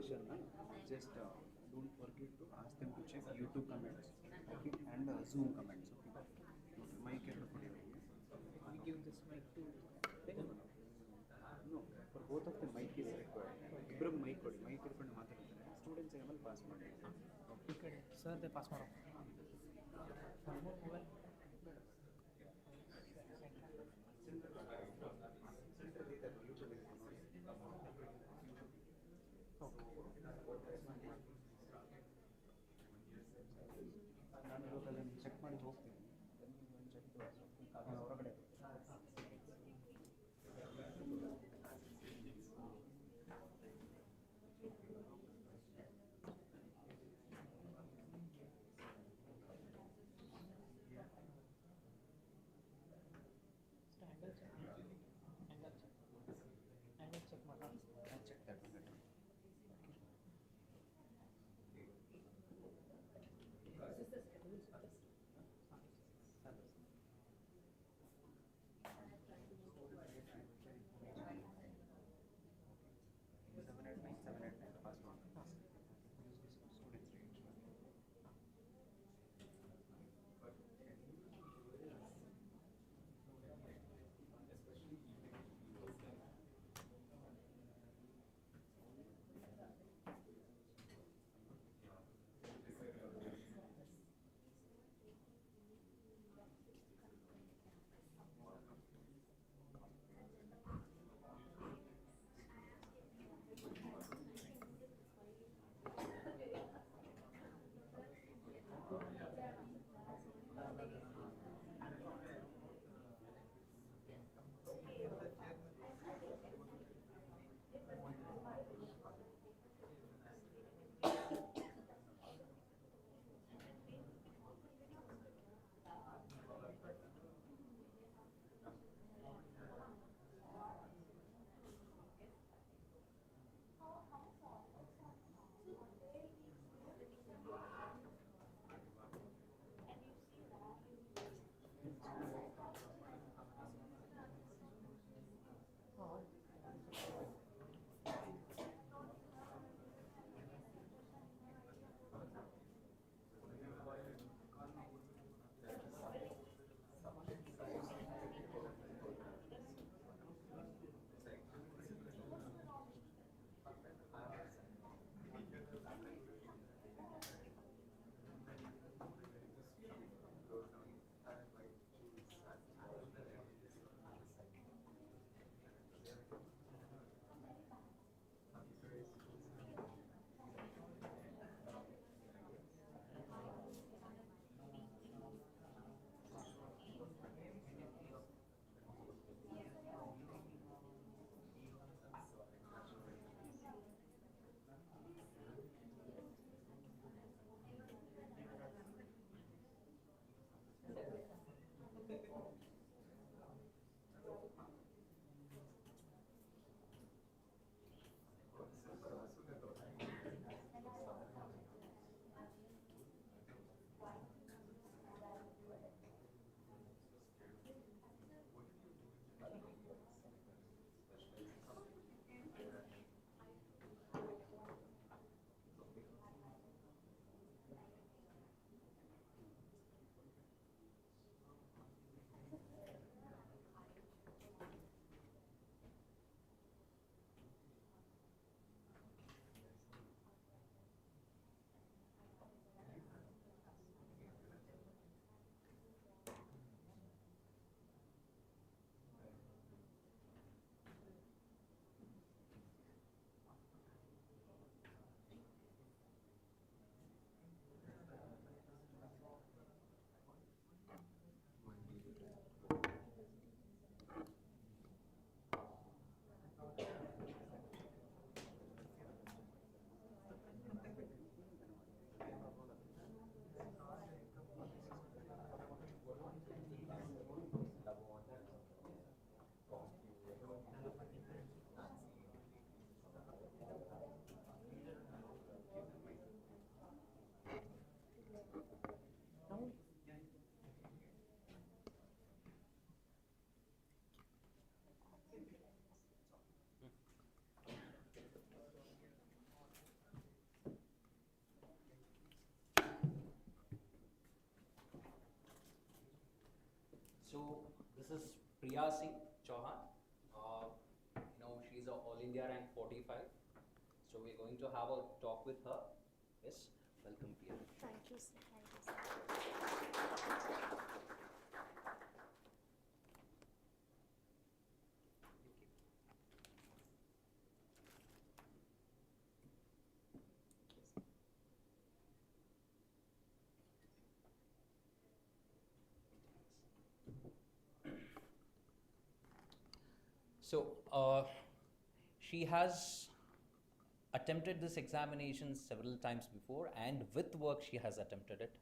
question, just don't forget to ask them to check YouTube comments, okay, and Zoom comments, okay. Mic ಎರಡು ಕೊಡಿ ಅವರಿಗೆ. We give this mic to No, for both of the mic is required. ಇಬ್ಬರಿಗೆ mic ಕೊಡಿ, mic ಇಟ್ಕೊಂಡು ಮಾತಾಡ್ತಾರೆ. Students ಆಮೇಲೆ pass ಮಾಡಿ. ಈ ಕಡೆ ಸರ್ ದೇ ಪಾಸ್ ಮಾಡೋ ಮೊಬೈಲ್ ನಾನು ಇವಾಗ ಅದನ್ನು ಚೆಕ್ ಮಾಡಿ ಹೋಗ್ತೀನಿ. ಹೊರಗಡೆ This is Priya Singh Chauhan. She's a All India rank 45. So we're going to have a talk with her. Yes, welcome Priya. Thank you, sir. Thank you, sir. So she has attempted this examination several times before, and with work she has attempted it.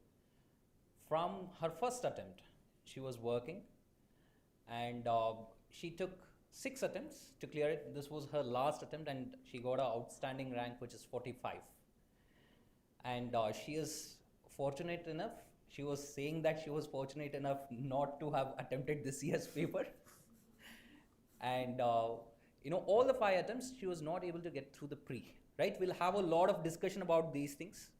From her first attempt, she was working, and she took 6 attempts to clear it. This was her last attempt, and she got an outstanding rank, which is 45. And she is fortunate enough. She was saying that she was fortunate enough not to have attempted this year's paper. And all the 5 attempts, she was not able to get through the pre, right? We'll have a lot of discussion about these things.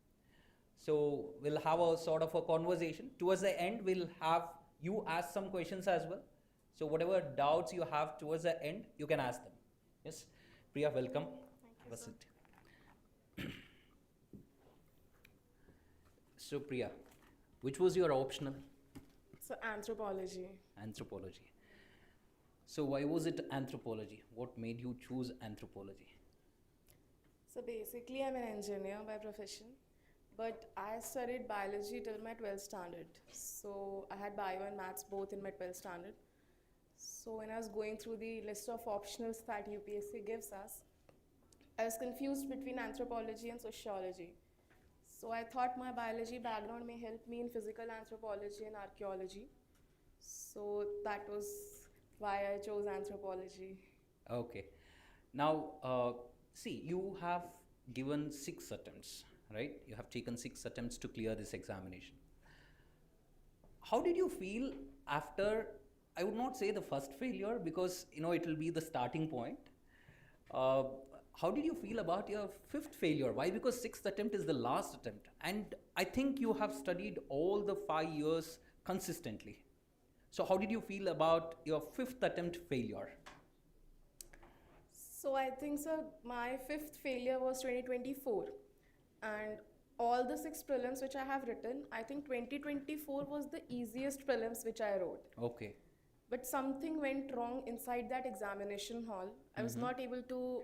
So we'll have a sort of a conversation. Towards the end, we'll have you ask some questions as well. So whatever doubts you have towards the end, you can ask them. Yes, Priya, welcome. Thank you, sir. So Priya, which was your optional? So anthropology. Anthropology. So why was it anthropology? What made you choose anthropology? So basically, I'm an engineer by profession, but I studied biology till my 12th standard. So I had bio and maths both in my 12th standard. So when I was going through the list of optionals that UPSC gives us, I was confused between anthropology and sociology. So I thought my biology background may help me in physical anthropology and archaeology. So that was why I chose anthropology. Okay. Now, see, you have given 6 attempts, right? You have taken 6 attempts to clear this examination. How did you feel after, I would not say the first failure because, it will be the starting point. How did you feel about your 5th failure? Why? Because 6th attempt is the last attempt. And I think you have studied all the 5 years consistently. So how did you feel about your 5th attempt failure? So I think, sir, my 5th failure was 2024. And all the 6 prelims which I have written, I think 2024 was the easiest prelims which I wrote. Okay. But something went wrong inside that examination hall. I was not able to,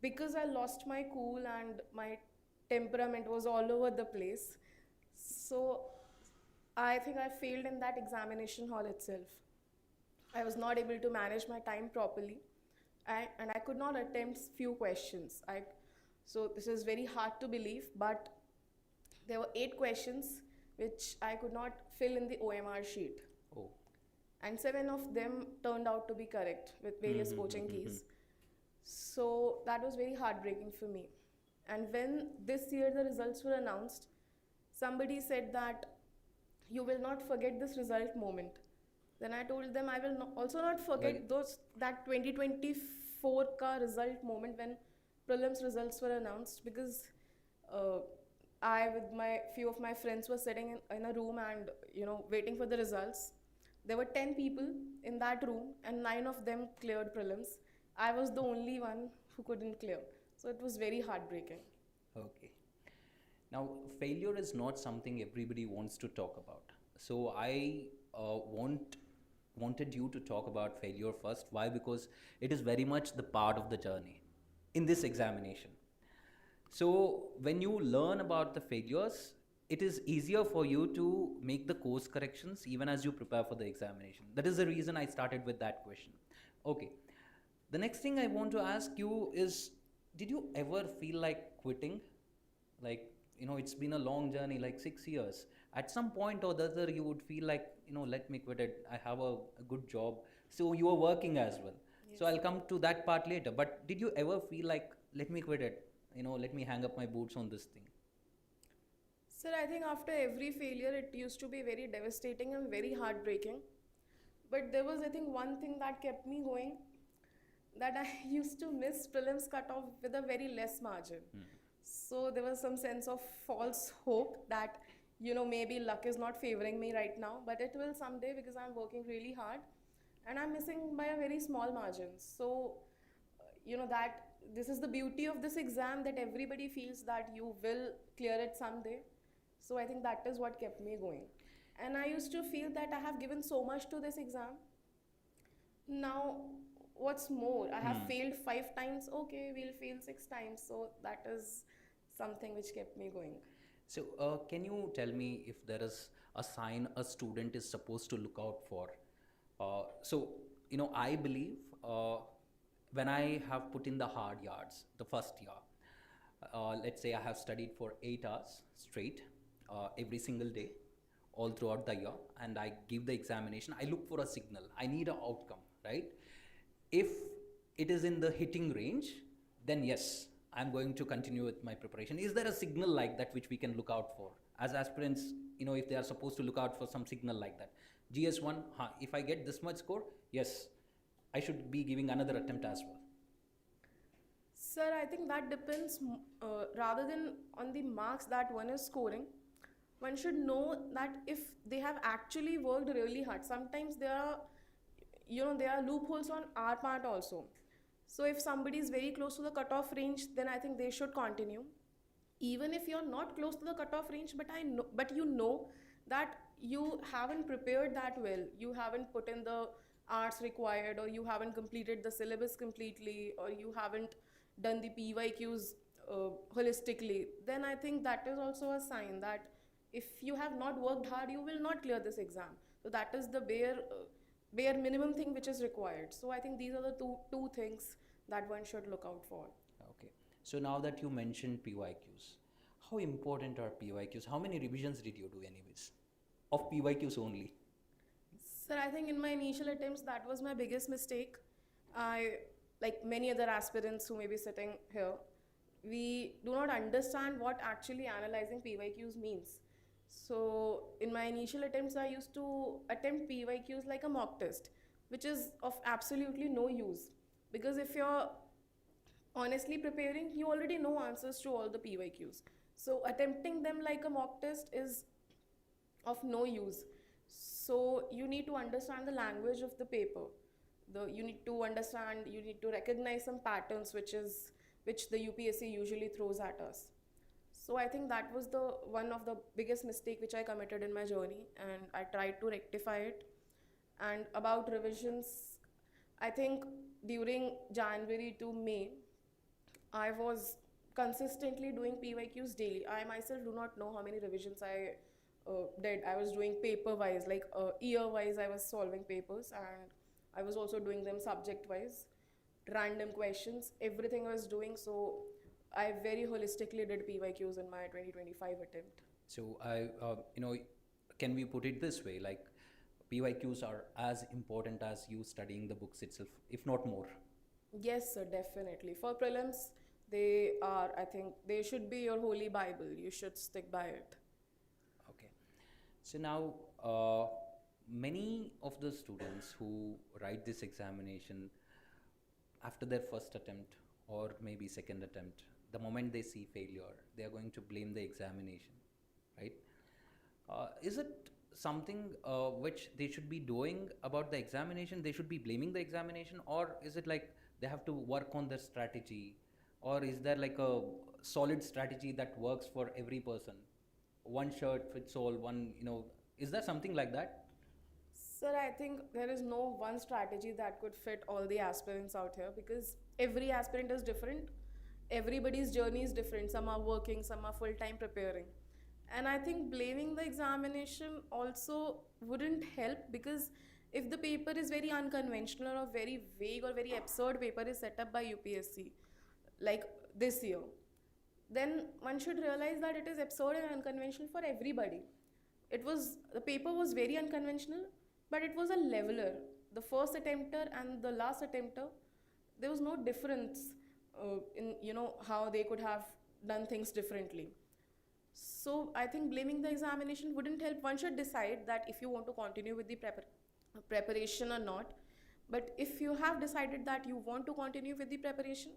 because I lost my cool and my temperament was all over the place. So I think I failed in that examination hall itself. I was not able to manage my time properly, and I could not attempt few questions. So this is very hard to believe, but there were 8 questions which I could not fill in the OMR sheet. Oh. And 7 of them turned out to be correct with various coaching keys. So that was very heartbreaking for me. And when this year the results were announced, somebody said that you will not forget this result moment. Then I told them I will also not forget that 2024 ka result moment when prelims results were announced, because I with my few of my friends were sitting in a room and waiting for the results. There were 10 people in that room and 9 of them cleared prelims. I was the only one who couldn't clear. So it was very heartbreaking. Okay. Now, failure is not something everybody wants to talk about. So I wanted you to talk about failure first. Why? Because it is very much the part of the journey in this examination. So when you learn about the failures, it is easier for you to make the course corrections even as you prepare for the examination. That is the reason I started with that question. Okay. The next thing I want to ask you is, did you ever feel like quitting? Like, it's been a long journey, like 6 years. At some point or the other, you would feel like, let me quit it. I have a good job. So you are working as well. Yes. So I'll come to that part later. But did you ever feel like, let me quit it? Let me hang up my boots on this thing? Sir, I think after every failure, it used to be very devastating and very heartbreaking. But there was, I think, one thing that kept me going, that I used to miss prelims cutoff with a very less margin. So there was some sense of false hope that, maybe luck is not favoring me right now, but it will someday because I'm working really hard. and I'm missing by a very small margin. So, that this is the beauty of this exam, that everybody feels that you will clear it someday. So I think that is what kept me going. And I used to feel that I have given so much to this exam. Now, what's more? I have failed 5 times. Okay, we'll fail 6 times. So that is something which kept me going. So, can you tell me if there is a sign a student is supposed to look out for? I believe when I have put in the hard yards the first year, let's say I have studied for 8 hours straight every single day, all throughout the year, and I give the examination, I look for a signal. I need an outcome, right? If it is in the hitting range, then yes, I'm going to continue with my preparation. Is there a signal like that which we can look out for? As aspirants, if they are supposed to look out for some signal like that. GS1, if I get this much score, yes, I should be giving another attempt as well. Sir, I think that depends rather than on the marks that one is scoring. One should know that if they have actually worked really hard, sometimes there are loopholes on our part also. So if somebody is very close to the cutoff range, then I think they should continue. Even if you're not close to the cutoff range, but you know that you haven't prepared that well, you haven't put in the hours required, or you haven't completed the syllabus completely, or you haven't done the PYQs holistically, then I think that is also a sign that if you have not worked hard, you will not clear this exam. So that is the bare minimum thing which is required. So I think these are the two things that one should look out for. Okay. So now that you mentioned PYQs, how important are PYQs? How many revisions did you do anyways? Of PYQs only? Sir, I think in my initial attempts, that was my biggest mistake. Like many other aspirants who may be sitting here, we do not understand what actually analyzing PYQs means. So in my initial attempts, I used to attempt PYQs like a mock test, which is of absolutely no use. Because if you're honestly preparing, you already know answers to all the PYQs. So attempting them like a mock test is of no use. So you need to understand the language of the paper. You need to recognize some patterns which the UPSC usually throws at us. So I think that was one of the biggest mistake which I committed in my journey, and I tried to rectify it. And about revisions, I think during January to May, I was consistently doing PYQs daily. I myself do not know how many revisions I did. I was doing paper-wise, like year-wise I was solving papers, and I was also doing them subject-wise, random questions, everything I was doing. So I very holistically did PYQs in my 2025 attempt. So can we put it this way, like PYQs are as important as you studying the books itself, if not more? Yes, sir, definitely. For prelims, they are, I think, they should be your holy Bible. You should stick by it. Okay. So now, many of the students who write this examination, after their first attempt or maybe second attempt, the moment they see failure, they are going to blame the examination, right? Is it something which they should be doing about the examination? They should be blaming the examination, or is it like they have to work on their strategy, or is there like a solid strategy that works for every person? One shirt fits all, is there something like that? Sir, I think there is no one strategy that could fit all the aspirants out here, because every aspirant is different. Everybody's journey is different. Some are working, some are full-time preparing. And I think blaming the examination also wouldn't help, because if the paper is very unconventional or very vague or very absurd paper is set up by UPSC, like this year, then one should realize that it is absurd and unconventional for everybody. The paper was very unconventional, but it was a leveler. The first attempter and the last attempter, there was no difference in how they could have done things differently. So I think blaming the examination wouldn't help. One should decide that if you want to continue with the preparation or not. But if you have decided that you want to continue with the preparation,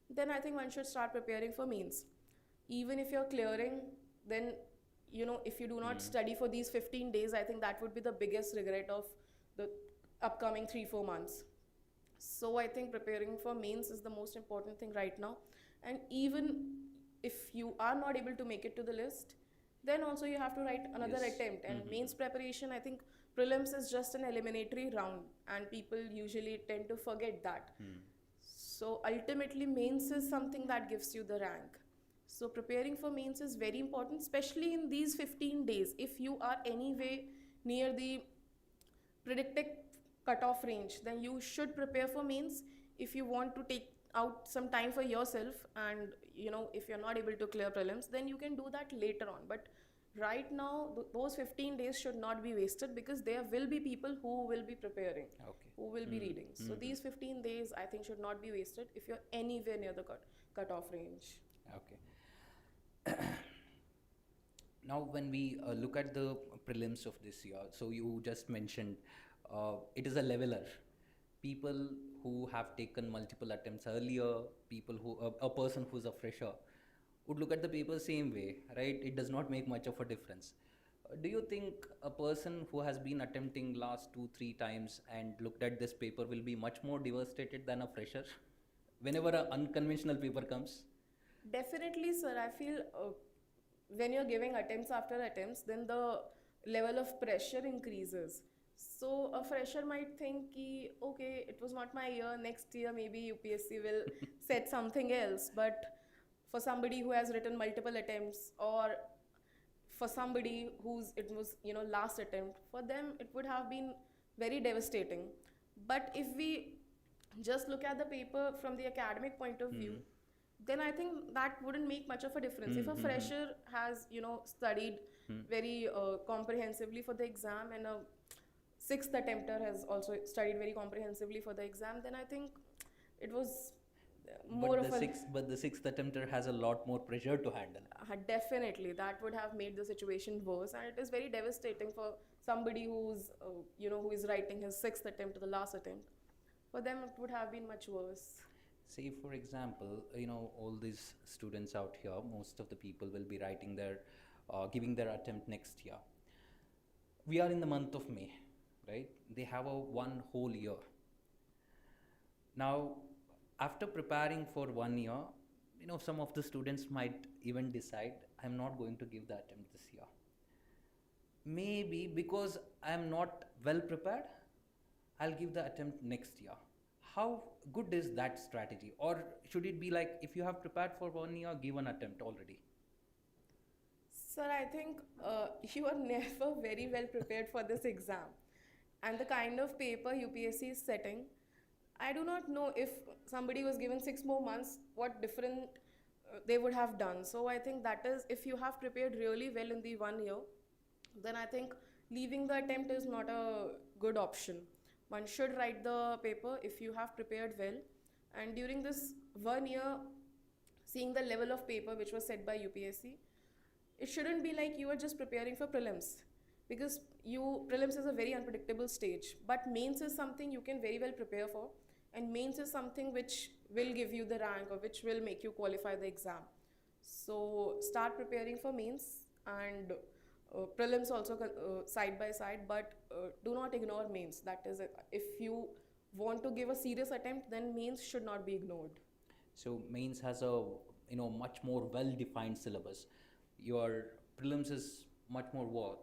then I think one should start preparing for mains. Even if you're clearing, then if you do not study for these 15 days, I think that would be the biggest regret of upcoming 3-4 months. So I think preparing for mains is the most important thing right now. And even if you are not able to make it to the list, then also you have to write another Yes. attempt. And mains preparation, I think prelims is just an eliminatory round, and people usually tend to forget that. So ultimately, mains is something that gives you the rank. So preparing for mains is very important, especially in these 15 days. If you are anyway near the predicted cutoff range, then you should prepare for mains. If you want to take out some time for yourself, and if you're not able to clear prelims, then you can do that later on. But right now, those 15 days should not be wasted, because there will be people who will be preparing, Okay. who will be reading. So these 15 days, I think, should not be wasted if you're anywhere near the cutoff range. Okay. Now, when we look at the prelims of this year, so you just mentioned it is a leveler. People who have taken multiple attempts earlier, people who a person who's a fresher would look at the paper same way, right? It does not make much of a difference. Do you think a person who has been attempting last 2-3 times and looked at this paper will be much more devastated than a fresher whenever an unconventional paper comes? Definitely, sir. I feel when you're giving attempts after attempts, then the level of pressure increases. So a fresher might think, ki, okay, it was not my year. Next year, maybe UPSC will set something else. But for somebody who has written multiple attempts, or for somebody whose it was last attempt, for them it would have been very devastating. But if we just look at the paper from the academic point of view, then I think that wouldn't make much of a difference. If a fresher has studied very comprehensively for the exam, and a sixth attempter has also studied very comprehensively for the exam, then I think it was more of a But the sixth attempter has a lot more pressure to handle. Definitely, that would have made the situation worse, and it is very devastating for somebody who's who is writing his sixth attempt to the last attempt. For them, it would have been much worse. Say, for example, all these students out here, most of the people will be writing their, giving their attempt next year. We are in the month of May, right? They have one whole year. Now, after preparing for 1 year, some of the students might even decide, I'm not going to give the attempt this year. Maybe because I'm not well prepared, I'll give the attempt next year. How good is that strategy? Or should it be like, if you have prepared for 1 year, give an attempt already? Sir, I think you are never very well prepared for this exam. And the kind of paper UPSC is setting, I do not know if somebody was given 6 more months, what different they would have done. So I think that is, if you have prepared really well in the 1 year, then I think leaving the attempt is not a good option. One should write the paper if you have prepared well. And during this 1 year, seeing the level of paper which was set by UPSC, it shouldn't be like you are just preparing for prelims, because prelims is a very unpredictable stage, but mains is something you can very well prepare for, and mains is something which will give you the rank, or which will make you qualify the exam. So start preparing for mains, and prelims also side by side, but do not ignore mains. That is, if you want to give a serious attempt, then mains should not be ignored. So mains has a much more well-defined syllabus. Your prelims is much more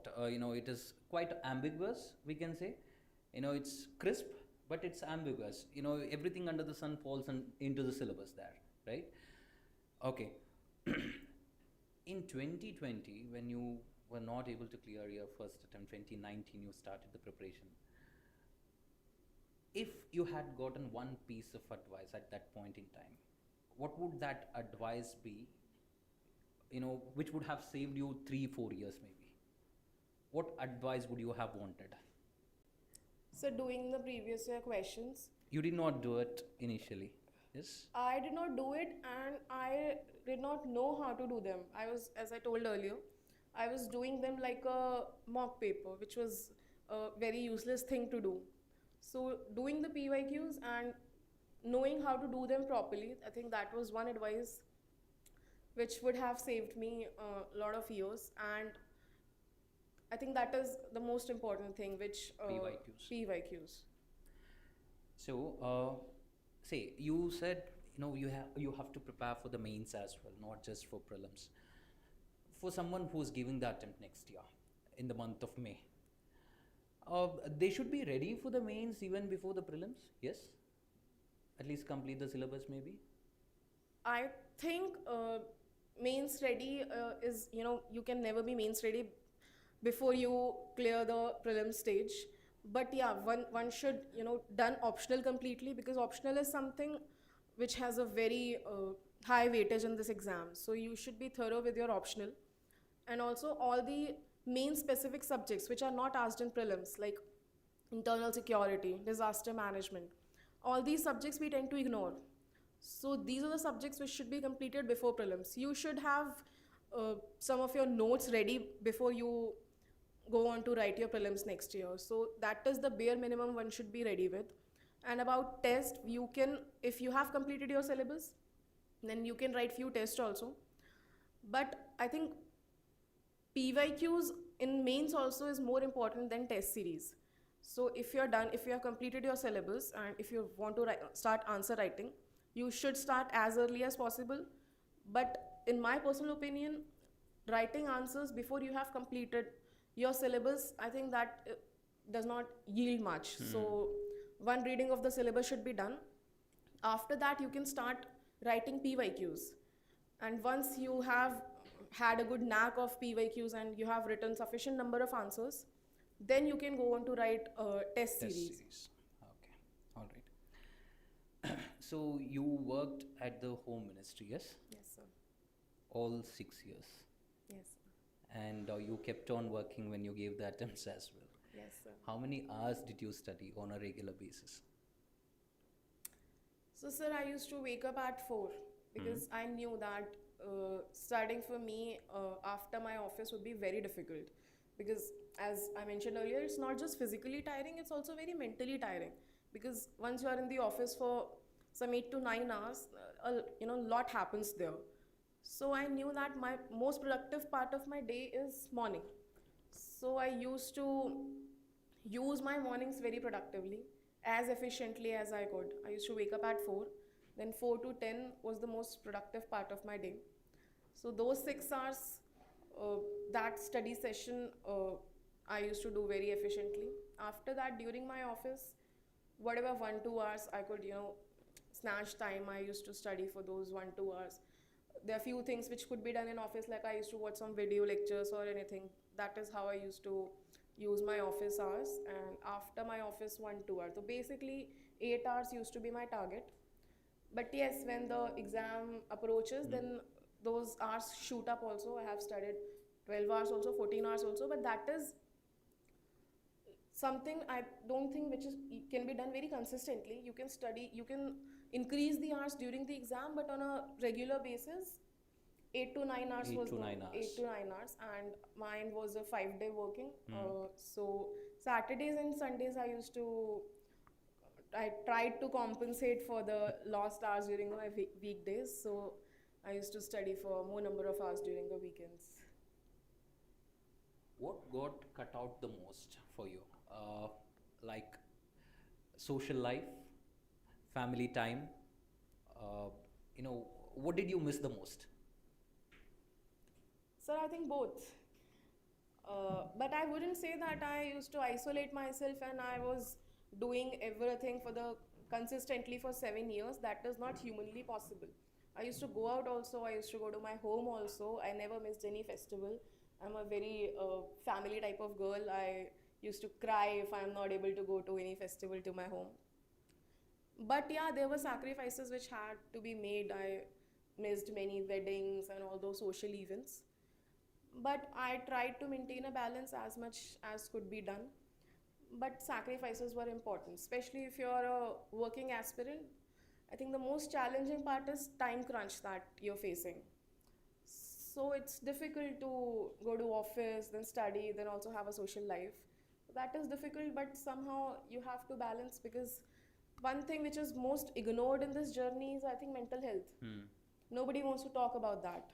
it is quite ambiguous, we can say. It's crisp, but it's ambiguous. Everything under the sun falls into the syllabus there, right? Okay. In 2020, when you were not able to clear your first attempt, 2019 you started the preparation. If you had gotten one piece of advice at that point in time, what would that advice be, which would have saved you 3-4 years maybe? What advice would you have wanted? So doing the previous year questions, You did not do it initially, yes? I did not do it, and I did not know how to do them. I was, as I told earlier, I was doing them like a mock paper, which was a very useless thing to do. So doing the PYQs and knowing how to do them properly, I think that was one advice which would have saved me a lot of years. And I think that is the most important thing, which PYQs. PYQs. So, say you said you have to prepare for the mains as well, not just for prelims. For someone who's giving the attempt next year in the month of May, they should be ready for the mains even before the prelims. Yes, at least complete the syllabus maybe. I think mains ready is, you can never be mains ready before you clear the prelim stage. But yeah, one should, done optional completely, because optional is something which has a very high weightage in this exam. So you should be thorough with your optional. And also all the main specific subjects which are not asked in prelims, like internal security, disaster management, all these subjects we tend to ignore. So these are the subjects which should be completed before prelims. You should have some of your notes ready before you go on to write your prelims next year. So that is the bare minimum one should be ready with. And about test, you can, if you have completed your syllabus, then you can write few tests also. But I think PYQs in mains also is more important than test series. So if you're done, if you have completed your syllabus, and if you want to start answer writing, you should start as early as possible. But in my personal opinion, writing answers before you have completed your syllabus, I think that does not yield much. So one reading of the syllabus should be done. After that, you can start writing PYQs. And once you have had a good knack of PYQs and you have written sufficient number of answers, then you can go on to write test series. Okay, all right. So you worked at the Home Ministry, yes? Yes, sir. All 6 years. Yes, sir. And you kept on working when you gave the attempts as well. Yes, sir. How many hours did you study on a regular basis? So, sir, I used to wake up at 4 because I knew that studying for me after my office would be very difficult. Because as I mentioned earlier, it's not just physically tiring, it's also very mentally tiring. Because once you are in the office for some 8 to 9 hours, lot happens there. So I knew that my most productive part of my day is morning. So I used to use my mornings very productively, as efficiently as I could. I used to wake up at 4, then 4 to 10 was the most productive part of my day. So those 6 hours, that study session, I used to do very efficiently. After that, during my office, whatever 1-2 hours I could, snatch time, I used to study for those 1-2 hours. There are few things which could be done in office, like I used to watch some video lectures or anything. That is how I used to use my office hours. And after my office, 1-2 hours. So basically 8 hours used to be my target. But yes, when the exam approaches, then those hours shoot up also. I have studied 12 hours also, 14 hours also, but that is something I don't think which can be done very consistently. You can study, you can increase the hours during the exam, but on a regular basis, 8 to 9 hours 8 to 9 hours. 8 to 9 hours, and mine was a 5-day working. So Saturdays and Sundays I tried to compensate for the lost hours during my weekdays. So I used to study for more number of hours during the weekends. What got cut out the most for you? Like social life, family time, what did you miss the most? Sir, I think both. But I wouldn't say that I used to isolate myself and I was doing everything consistently for 7 years. That is not humanly possible. I used to go out also, I used to go to my home also. I never missed any festival. I'm a very family type of girl. I used to cry if I'm not able to go to any festival to my home. But yeah, there were sacrifices which had to be made. I missed many weddings and all those social events. But I tried to maintain a balance as much as could be done. But sacrifices were important, especially if you're a working aspirant. I think the most challenging part is time crunch that you're facing. So it's difficult to go to office, then study, then also have a social life. That is difficult, but somehow you have to balance, because one thing which is most ignored in this journey is, I think, mental health. Nobody wants to talk about that.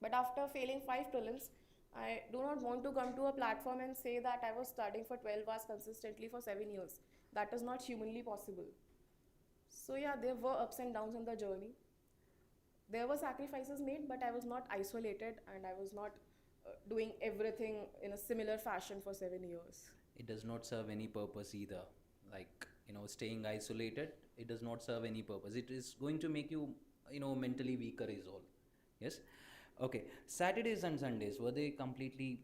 But after failing 5 prelims, I do not want to come to a platform and say that I was studying for 12 hours consistently for 7 years. that is not humanly possible. So yeah, there were ups and downs in the journey. There were sacrifices made, but I was not isolated, and I was not doing everything in a similar fashion for 7 years. It does not serve any purpose either. Like, staying isolated, it does not serve any purpose. It is going to make you, mentally weaker is all. Yes? Okay. Saturdays and Sundays, were they completely,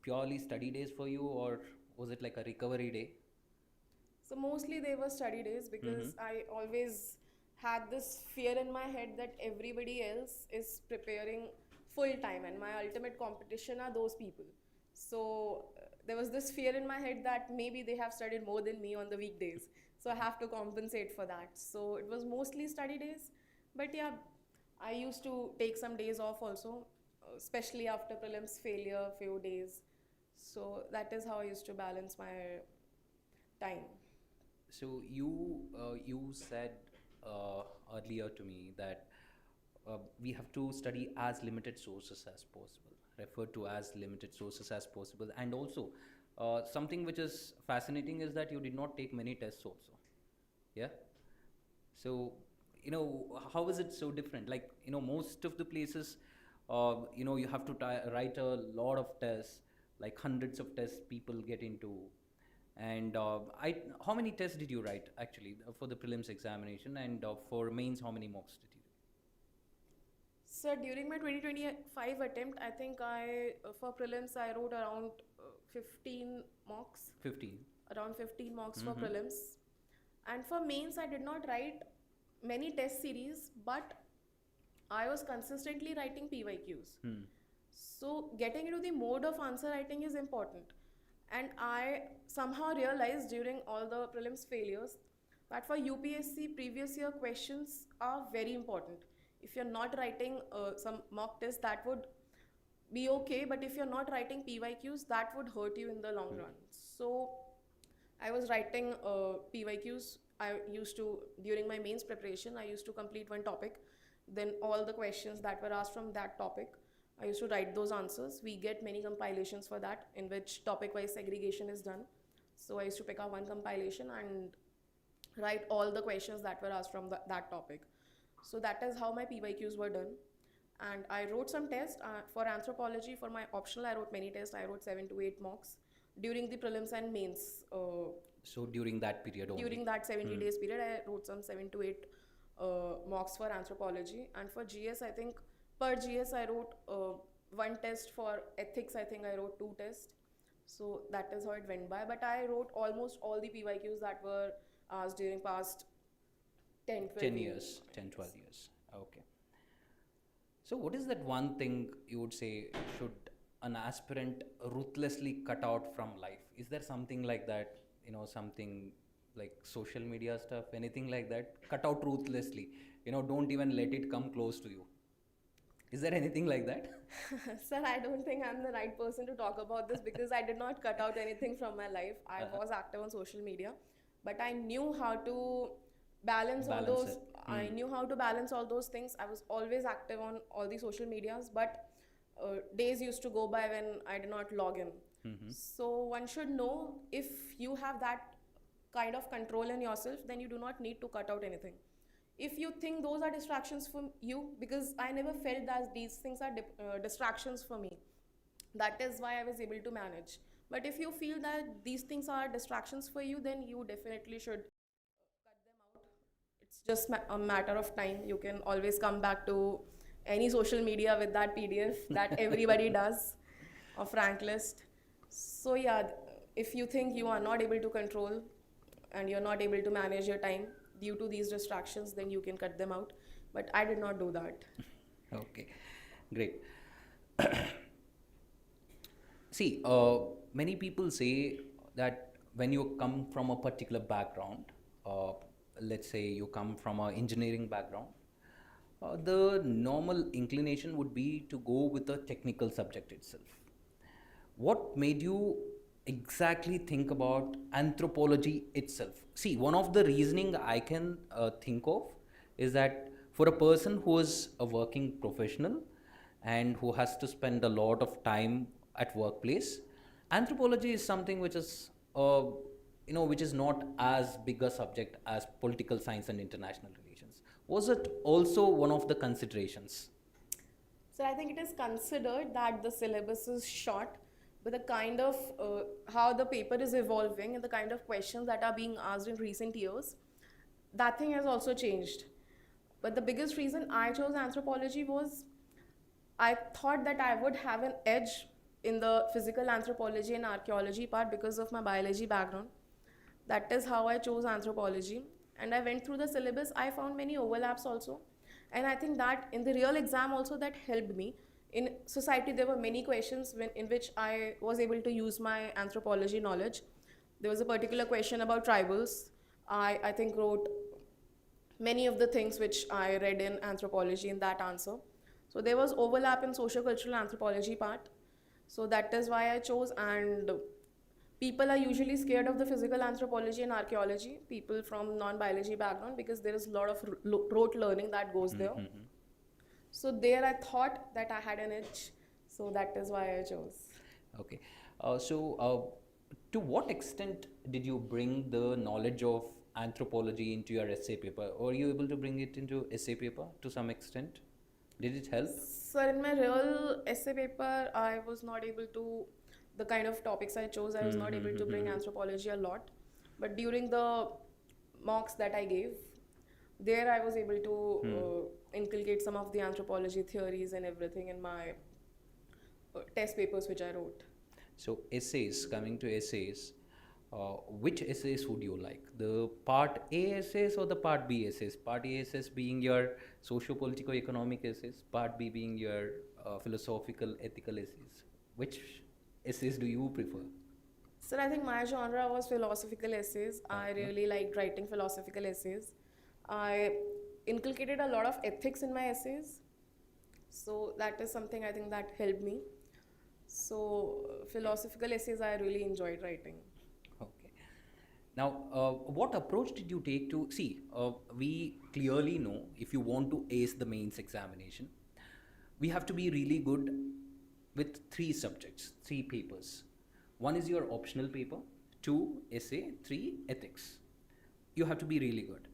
purely study days for you, or was it like a recovery day? So mostly they were study days, because I always had this fear in my head that everybody else is preparing full time, and my ultimate competition are those people. So there was this fear in my head that maybe they have studied more than me on the weekdays, so I have to compensate for that. So it was mostly study days, but yeah, I used to take some days off also, especially after prelims failure, few days. So that is how I used to balance my time. So you said earlier to me that we have to study as limited sources as possible, referred to as limited sources as possible, and also something which is fascinating is that you did not take many tests also. Yeah. So how is it so different? Like most of the places, you have to write a lot of tests, like hundreds of tests people get into. And how many tests did you write actually for the prelims examination, and for mains, how many mocks did you do? So during my 2025 attempt, I think for prelims I wrote around 15 mocks. 15. Around 15 mocks for prelims. And for mains, I did not write many test series, but I was consistently writing PYQs. So getting into the mode of answer writing is important. And I somehow realized during all the prelims failures that for UPSC previous year questions are very important. If you're not writing some mock tests, that would be okay, but if you're not writing PYQs, that would hurt you in the long run. So I was writing PYQs. I used to, during my mains preparation, I used to complete one topic, then all the questions that were asked from that topic, I used to write those answers. We get many compilations for that, in which topic-wise segregation is done. So I used to pick up one compilation and write all the questions that were asked from that topic. So that is how my PYQs were done. And I wrote some tests. For anthropology, for my optional, I wrote many tests. I wrote 7 to 8 mocks during the prelims and mains. So during that period only? During that 70 days period, I wrote some 7 to 8 mocks for anthropology. And for GS, I think per GS, I wrote one test. For ethics, I think I wrote 2 tests. So that is how it went by. But I wrote almost all the PYQs that were asked during past 10, 12 years. 10, 12 years. Okay. So what is that one thing you would say should an aspirant ruthlessly cut out from life? Is there something like that, something like social media stuff, anything like that? Cut out ruthlessly. Don't even let it come close to you. Is there anything like that? Sir, I don't think I'm the right person to talk about this, because I did not cut out anything from my life. I was active on social media, but I knew how to balance all those. I knew how to balance all those things. I was always active on all the social medias, but days used to go by when I did not log in. So one should know, if you have that kind of control in yourself, then you do not need to cut out anything. If you think those are distractions for you, because I never felt that these things are distractions for me, that is why I was able to manage. But if you feel that these things are distractions for you, then you definitely should cut them out. It's just a matter of time. You can always come back to any social media with that PDF that everybody does of rank list. So yeah, if you think you are not able to control and you're not able to manage your time due to these distractions, then you can cut them out. But I did not do that. Okay, great. See, many people say that when you come from a particular background, let's say you come from an engineering background, the normal inclination would be to go with the technical subject itself. What made you exactly think about anthropology itself? See, one of the reasoning I can think of is that for a person who is a working professional and who has to spend a lot of time at workplace, anthropology is something which is which is not as big a subject as political science and international relations. Was it also one of the considerations? So I think it is considered that the syllabus is short, but the kind of how the paper is evolving and the kind of questions that are being asked in recent years, that thing has also changed. But the biggest reason I chose anthropology was I thought that I would have an edge in the physical anthropology and archaeology part because of my biology background. That is how I chose anthropology. And I went through the syllabus. I found many overlaps also. And I think that in the real exam also that helped me. In society, there were many questions in which I was able to use my anthropology knowledge. There was a particular question about tribals. I think wrote many of the things which I read in anthropology in that answer. So there was overlap in sociocultural anthropology part. So that is why I chose, and people are usually scared of the physical anthropology and archaeology, people from non-biology background, because there is a lot of rote learning that goes there. So there I thought that I had an edge. So that is why I chose. Okay. To what extent did you bring the knowledge of anthropology into your essay paper? Were you able to bring it into essay paper to some extent? Did it help? Sir, in my real essay paper, I was not able to, the kind of topics I chose, I was not able to bring anthropology a lot. But during the mocks that I gave, there I was able to inculcate some of the anthropology theories and everything in my test papers which I wrote. So essays, coming to essays, which essays would you like? The part A essays or the part B essays? Part A essays being your socio-political economic essays, part B being your philosophical ethical essays. Which essays do you prefer? Sir, I think my genre was philosophical essays. I really liked writing philosophical essays. I inculcated a lot of ethics in my essays. So that is something I think that helped me. So philosophical essays I really enjoyed writing. Okay. Now, what approach did you take to see? We clearly know if you want to ace the mains examination, we have to be really good with 3 subjects, 3 papers. 1 is your optional paper, 2 essay, 3 ethics. You have to be really good.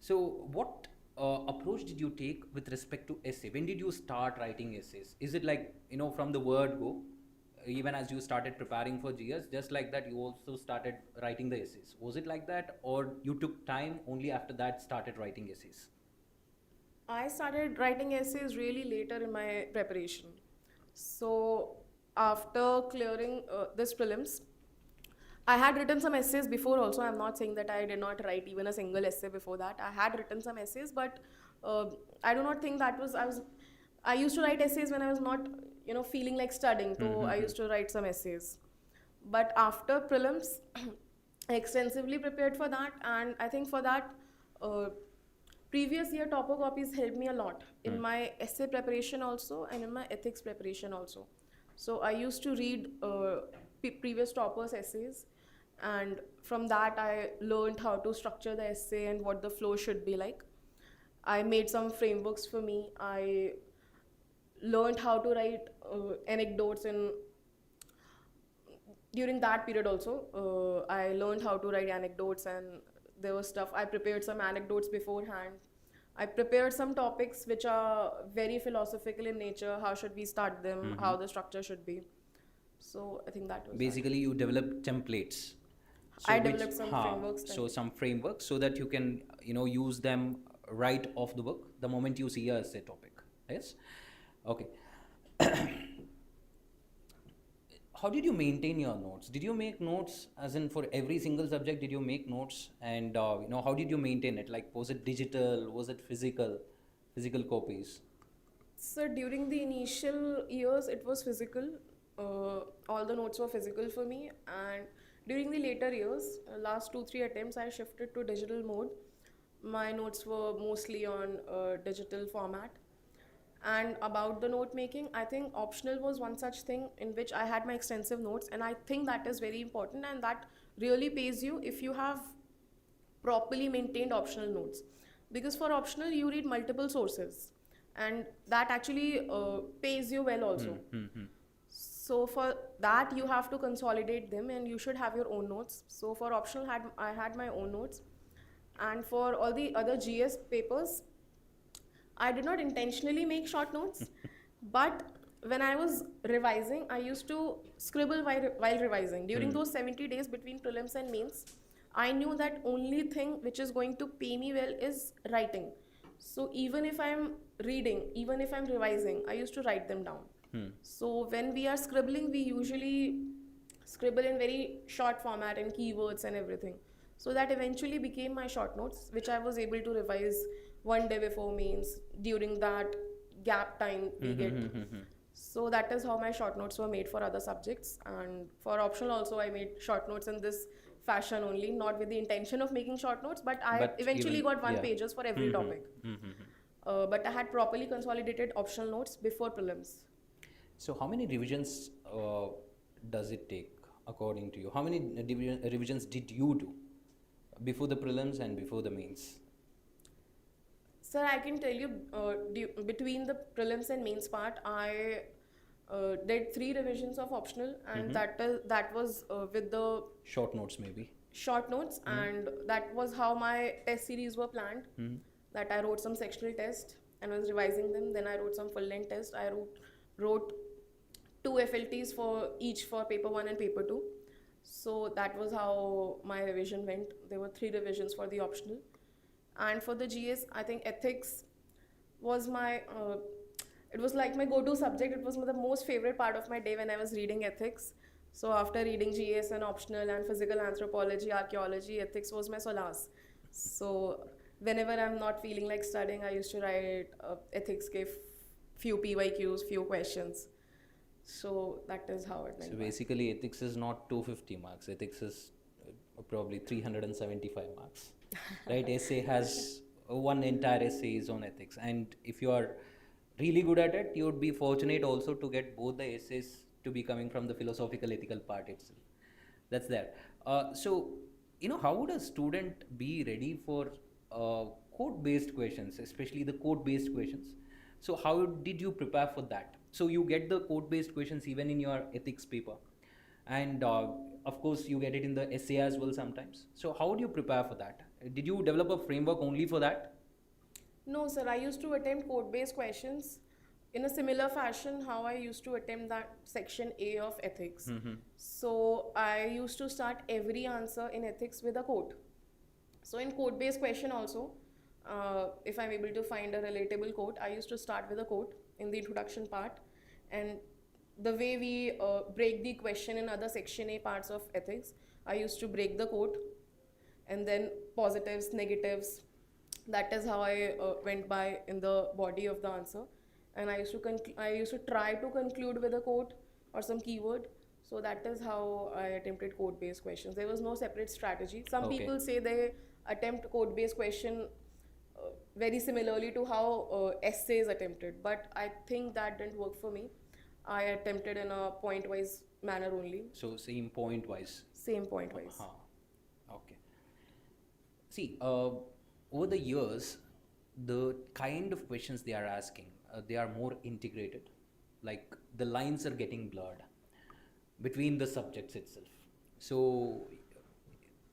So, what approach did you take with respect to essay? When did you start writing essays? Is it like, from the word go, even as you started preparing for GS, just like that you also started writing the essays? Was it like that, or you took time only after that started writing essays? I started writing essays really later in my preparation. So after clearing this prelims, I had written some essays before also. I'm not saying that I did not write even a single essay before that. I had written some essays, but I do not think that was, I used to write essays when I was not, feeling like studying. So I used to write some essays. But after prelims, I extensively prepared for that. And I think for that, previous year topper copies helped me a lot in my essay preparation also and in my ethics preparation also. So I used to read previous toppers' essays, and from that I learned how to structure the essay and what the flow should be like. I made some frameworks for me. I learned how to write anecdotes during that period also. I learned how to write anecdotes, and there was stuff. I prepared some anecdotes beforehand. I prepared some topics which are very philosophical in nature. How should we start them? How the structure should be. So I think that was basically you developed templates. I developed some frameworks. So some frameworks so that you can use them right off the book the moment you see a essay topic. Yes. Okay. How did you maintain your notes? Did you make notes, as in for every single subject, did you make notes? And how did you maintain it? Like, was it digital? Was it physical copies? So during the initial years, it was physical. All the notes were physical for me. And during the later years, last 2-3 attempts, I shifted to digital mode. My notes were mostly on digital format. And about the note making, I think optional was one such thing in which I had my extensive notes, and I think that is very important, and that really pays you if you have properly maintained optional notes. Because for optional, you read multiple sources, and that actually pays you well also. So for that you have to consolidate them and you should have your own notes. So for optional I had my own notes, and for all the other GS papers I did not intentionally make short notes, but when I was revising, I used to scribble while revising. During those 70 days between prelims and mains, I knew that only thing which is going to pay me well is writing. So even if I'm reading, even if I'm revising, I used to write them down. So when we are scribbling, we usually scribble in very short format and keywords and everything. So that eventually became my short notes, which I was able to revise one day before mains during that gap time we get. So that is how my short notes were made for other subjects. And for optional also I made short notes in this fashion only, not with the intention of making short notes, but I eventually got one pages for every topic. But I had properly consolidated optional notes before prelims. So how many revisions does it take according to you? How many revisions did you do before the prelims and before the mains? Sir, I can tell you between the prelims and mains part, I did 3 revisions of optional, and that was with the short notes maybe. Short notes, and that was how my test series were planned. That I wrote some sectional test and was revising them. Then I wrote some full length test. I wrote 2 FLTs for each for paper 1 and paper 2. So that was how my revision went. There were 3 revisions for the optional. And for the GS, I think ethics was my, it was like my go-to subject. It was the most favorite part of my day when I was reading ethics. So after reading GS and optional and physical anthropology, archaeology, ethics was my solace. So whenever I'm not feeling like studying, I used to write ethics ke few PYQs, few questions. So that is how it went. So basically ethics is not 250 marks. Ethics is probably 375 marks. Right? Essay has one entire essay is on ethics, and if you are really good at it, you would be fortunate also to get both the essays to be coming from the philosophical ethical part itself. That's there. So how would a student be ready for code based questions, especially the code based questions? So how did you prepare for that? So you get the code based questions even in your ethics paper, and of course you get it in the essay as well sometimes. So how do you prepare for that? Did you develop a framework only for that? No, sir. I used to attempt code-based questions in a similar fashion how I used to attempt that section A of ethics. So I used to start every answer in ethics with a quote. So in code-based question also, if I'm able to find a relatable quote, I used to start with a quote in the introduction part. And the way we break the question in other section A parts of ethics, I used to break the quote and then positives, negatives. That is how I went by in the body of the answer. And I used to try to conclude with a quote or some keyword. So that is how I attempted code-based questions. There was no separate strategy. Some people say they attempt code-based question very similarly to how essays attempted, but I think that didn't work for me. I attempted in a point-wise manner only. So same point-wise? Same point-wise. Okay. See, over the years, the kind of questions they are asking, they are more integrated. Like the lines are getting blurred between the subjects itself. So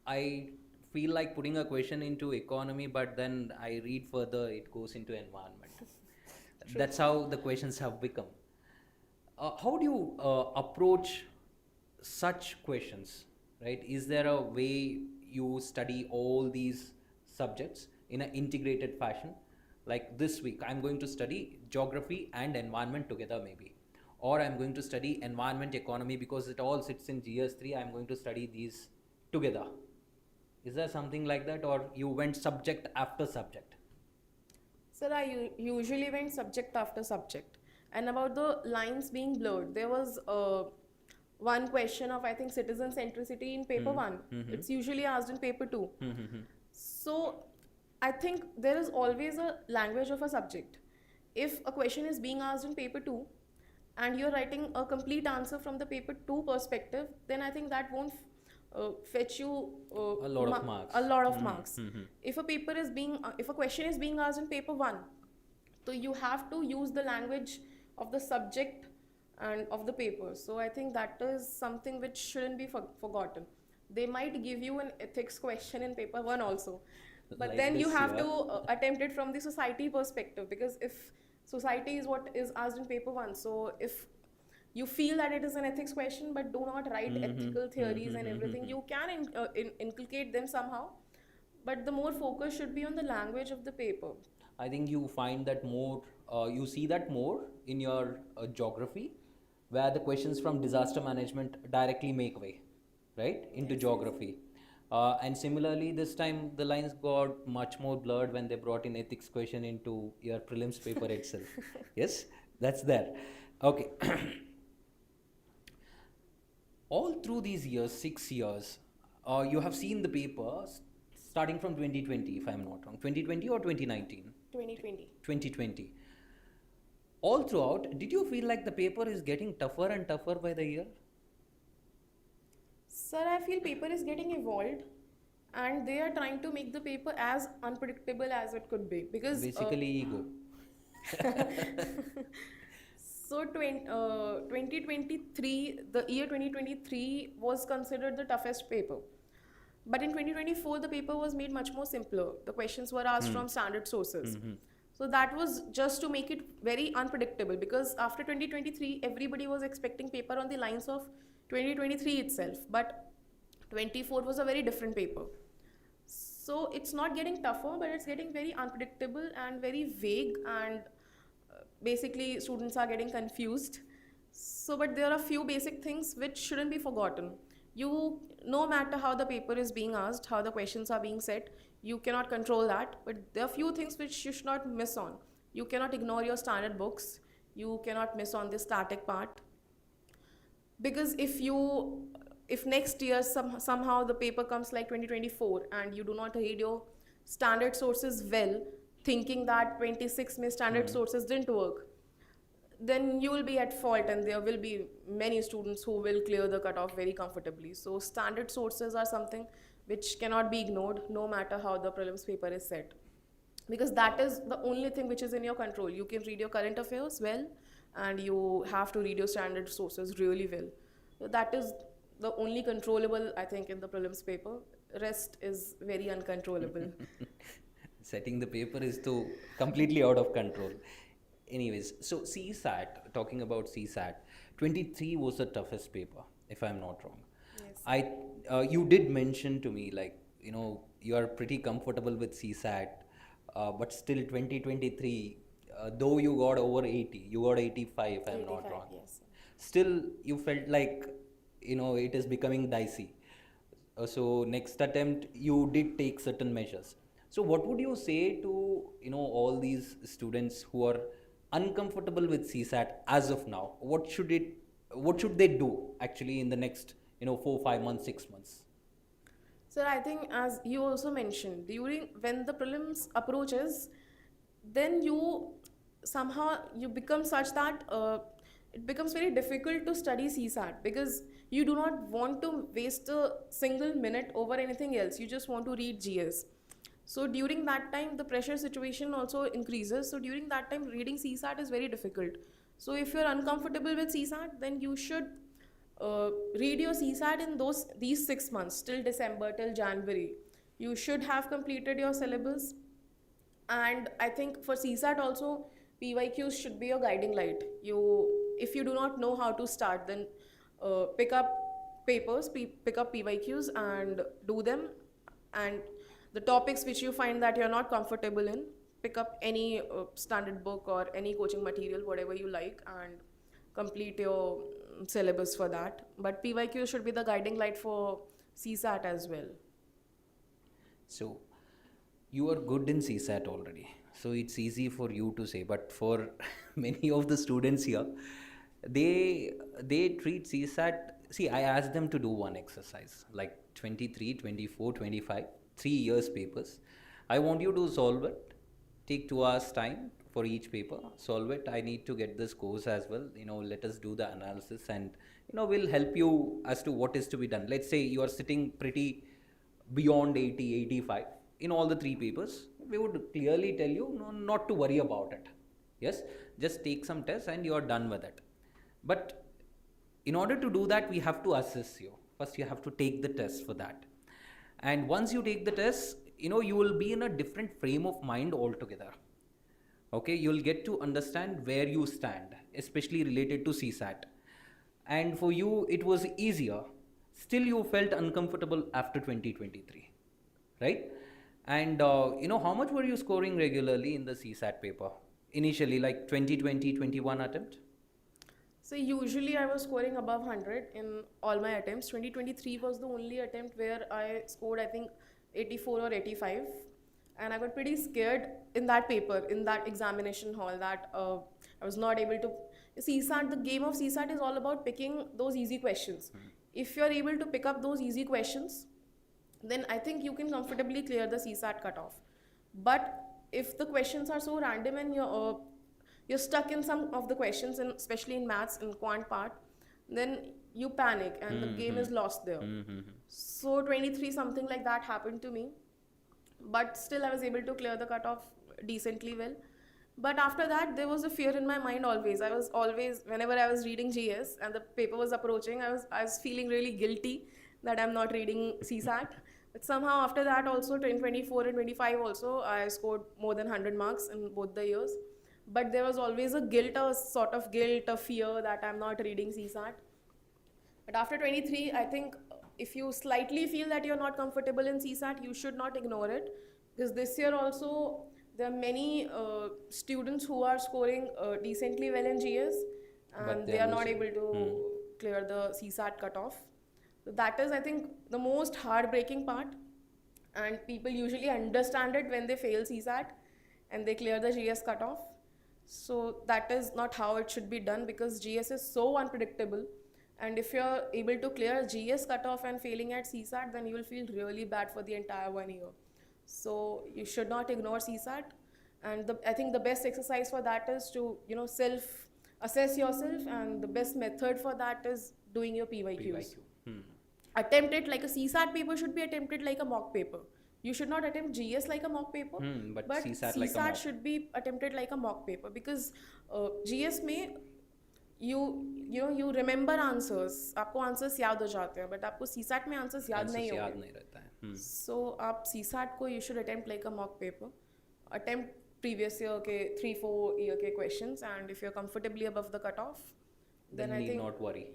I feel like putting a question into economy, but then I read further, it goes into environment. That's how the questions have become. How do you approach such questions, right? Is there a way you study all these subjects in an integrated fashion? Like this week, I'm going to study geography and environment together maybe. Or I'm going to study environment economy because it all sits in GS3, I'm going to study these together. Is there something like that, or you went subject after subject? Sir, I usually went subject after subject. And about the lines being blurred, there was one question of, I think, citizen centricity in paper 1. It's usually asked in paper 2. So I think there is always a language of a subject. If a question is being asked in paper 2 and you're writing a complete answer from the paper 2 perspective, then I think that won't fetch you a lot of marks. A lot of marks. If a paper is being, if a question is being asked in paper 1, so you have to use the language of the subject and of the paper. So I think that is something which shouldn't be forgotten. They might give you an ethics question in paper 1 also, but Like then you this have year. to attempt it from the society perspective, because if society is what is asked in paper 1, so if you feel that it is an ethics question but do not write ethical theories and everything, you can inculcate them somehow, but the more focus should be on the language of the paper. I think you find that more, you see that more in your geography, where the questions from disaster management directly make way, right, into Yes, yes. geography. And similarly, this time the lines got much more blurred when they brought in ethics question into your prelims paper itself. Yes, that's there. Okay. All through these years, 6 years, you have seen the papers starting from 2020, if I'm not wrong. 2020 or 2019? 2020. 2020. All throughout, did you feel like the paper is getting tougher and tougher by the year? Sir, I feel paper is getting evolved, and they are trying to make the paper as unpredictable as it could be, because Basically, ego. so 2023, the year 2023 was considered the toughest paper. But in 2024, the paper was made much more simpler. The questions were asked from standard sources. So that was just to make it very unpredictable, because after 2023, everybody was expecting paper on the lines of 2023 itself. But 24 was a very different paper. So it's not getting tougher, but it's getting very unpredictable and very vague, and basically students are getting confused. So, but there are few basic things which shouldn't be forgotten. You, no matter how the paper is being asked, how the questions are being set, you cannot control that, but there are few things which you should not miss on. You cannot ignore your standard books. You cannot miss on the static part, because if next year somehow the paper comes like 2024 and you do not read your standard sources well, thinking that 26 May standard sources didn't work, then you will be at fault, and there will be many students who will clear the cutoff very comfortably. So standard sources are something which cannot be ignored, no matter how the prelims paper is set, because that is the only thing which is in your control. You can read your current affairs well, and you have to read your standard sources really well. So that is the only controllable, I think, in the prelims paper. Rest is very uncontrollable. Setting the paper is too completely out of control. Anyways, so CSAT, talking about CSAT, 23 was the toughest paper, if I'm not wrong. Yes. You did mention to me, like, you are pretty comfortable with CSAT, but still 2023, though you got over 80, you got 85, if I'm not 85, wrong. yes. Still, you felt like, it is becoming dicey. So next attempt, you did take certain measures. So what would you say to, all these students who are uncomfortable with CSAT as of now? What should they do actually in the next, 4, 5 months, 6 months? So I think, as you also mentioned, when the prelims approaches, then you become such that it becomes very difficult to study CSAT, because you do not want to waste a single minute over anything else. You just want to read GS. So during that time, the pressure situation also increases. So during that time, reading CSAT is very difficult. So if you're uncomfortable with CSAT, then you should read your CSAT in these 6 months, till December, till January. You should have completed your syllabus. And I think for CSAT also, PYQs should be your guiding light. If you do not know how to start, then pick up papers, pick up PYQs and do them. And the topics which you find that you're not comfortable in, pick up any standard book or any coaching material, whatever you like, and complete your syllabus for that. But PYQ should be the guiding light for CSAT as well. So you are good in CSAT already, so it's easy for you to say, but for many of the students here, they treat CSAT. See, I asked them to do one exercise, like 23, 24, 25, 3 years papers. I want you to solve it. Take 2 hours time for each paper. Solve it. I need to get this course as well. Let us do the analysis, and we'll help you as to what is to be done. Let's say you are sitting pretty beyond 80, 85 in all the 3 papers. We would clearly tell you not to worry about it. Yes, just take some tests and you are done with it. But in order to do that, we have to assess you. First, you have to take the test for that. And once you take the test, you will be in a different frame of mind altogether. Okay, you'll get to understand where you stand, especially related to CSAT. And for you, it was easier. Still, you felt uncomfortable after 2023, right? And how much were you scoring regularly in the CSAT paper? Initially, like 2020, 21 attempt? So usually I was scoring above 100 in all my attempts. 2023 was the only attempt where I scored, I think, 84 or 85. And I got pretty scared in that paper, in that examination hall, that I was not able to. CSAT, the game of CSAT is all about picking those easy questions. If you're able to pick up those easy questions, then I think you can comfortably clear the CSAT cutoff. But if the questions are so random and you're stuck in some of the questions, and especially in maths and quant part, then you panic and the game is lost there. So 23, something like that happened to me. But still I was able to clear the cutoff decently well. But after that, there was a fear in my mind always. I was always, whenever I was reading GS and the paper was approaching, I was feeling really guilty that I'm not reading CSAT. But somehow after that also, 2024 and 25 also, I scored more than 100 marks in both the years. But there was always a guilt, a sort of guilt, a fear that I'm not reading CSAT. But after 23, I think if you slightly feel that you're not comfortable in CSAT, you should not ignore it. Because this year also, there are many students who are scoring decently well in GS and they are not able to clear the CSAT cutoff. So that is, I think, the most heartbreaking part. And people usually understand it when they fail CSAT and they clear the GS cutoff. So that is not how it should be done, because GS is so unpredictable. And if you're able to clear GS cutoff and failing at CSAT, then you will feel really bad for the entire 1 year. So you should not ignore CSAT. And I think the best exercise for that is to self-assess yourself, and the best method for that is doing your PYQs. Attempt it like a CSAT paper should be attempted like a mock paper. You should not attempt GS like a mock paper, but CSAT like a mock. should be attempted like a mock paper, because GS में you remember answers, आपको answers याद हो जाते हैं, but आपको CSAT में answers याद नहीं होंगे. So आप CSAT को you should attempt like a mock paper. Attempt previous year के 3-4 year के questions, and if you're comfortably above the cutoff, then I think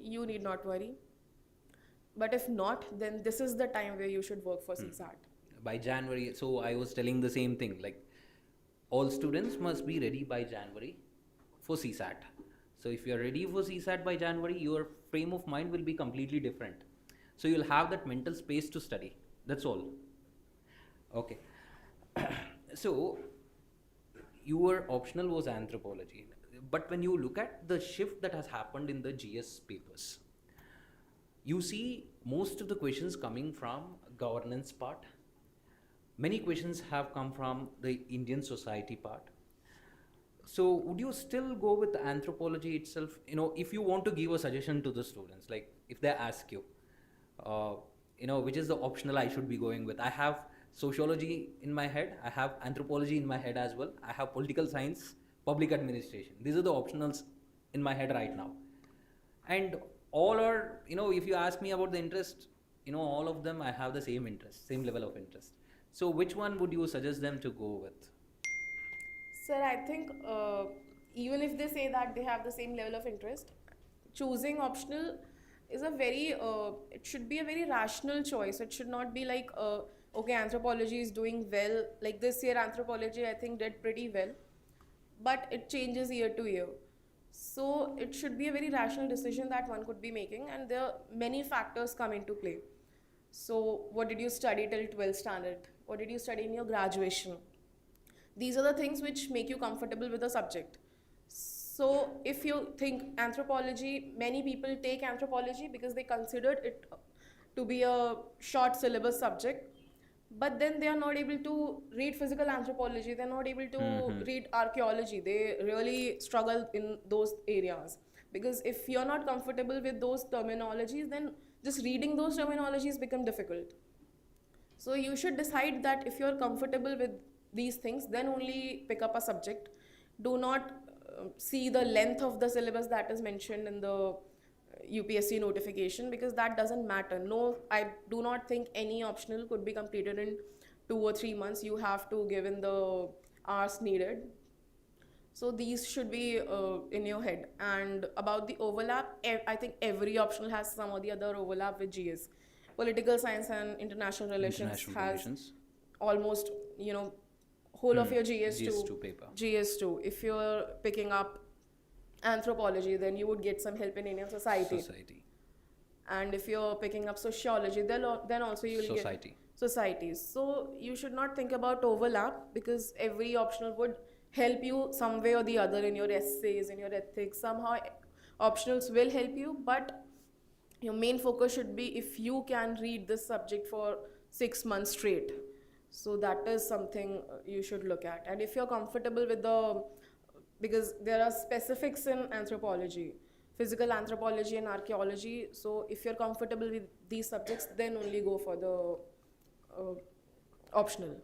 you need not worry. But if not, then this is the time where you should work for CSAT. By January, so I was telling the same thing, like all students must be ready by January for CSAT. So if you're ready for CSAT by January, your frame of mind will be completely different. So you'll have that mental space to study. That's all. Okay. So your optional was anthropology. But when you look at the shift that has happened in the GS papers, you see most of the questions coming from governance part. Many questions have come from the Indian society part. So would you still go with anthropology itself? If you want to give a suggestion to the students, like if they ask you, which is the optional I should be going with? I have sociology in my head, I have anthropology in my head as well, I have political science, public administration. These are the optionals in my head right now. And all are, if you ask me about the interest, all of them, I have the same interest, same level of interest. So which one would you suggest them to go with? Sir, I think even if they say that they have the same level of interest, choosing optional is it should be a very rational choice. It should not be like, okay, anthropology is doing well. Like this year, anthropology, I think, did pretty well. But it changes year to year. So it should be a very rational decision that one could be making, and there are many factors come into play. So what did you study till 12th standard? What did you study in your graduation? These are the things which make you comfortable with the subject. So if you think anthropology, many people take anthropology because they considered it to be a short syllabus subject, but then they are not able to read physical anthropology, they're not able to read archaeology. They really struggle in those areas, because if you're not comfortable with those terminologies, then just reading those terminologies become difficult. So you should decide that if you're comfortable with these things, then only pick up a subject. Do not see the length of the syllabus that is mentioned in the UPSC notification, because that doesn't matter. No, I do not think any optional could be completed in 2 or 3 months. You have to give in the hours needed. So these should be in your head. And about the overlap, I think every optional has some or the other overlap with GS. Political science and international relations has almost, whole of your GS2 paper. GS2. If you're picking up anthropology, then you would get some help in Indian society. And if you're picking up sociology, then also you will get societies. So you should not think about overlap, because every optional would help you some way or the other in your essays, in your ethics. Somehow optionals will help you, but your main focus should be if you can read this subject for 6 months straight. So that is something you should look at. And if you're comfortable with because there are specifics in anthropology, physical anthropology and archaeology. So if you're comfortable with these subjects, then only go for the optional.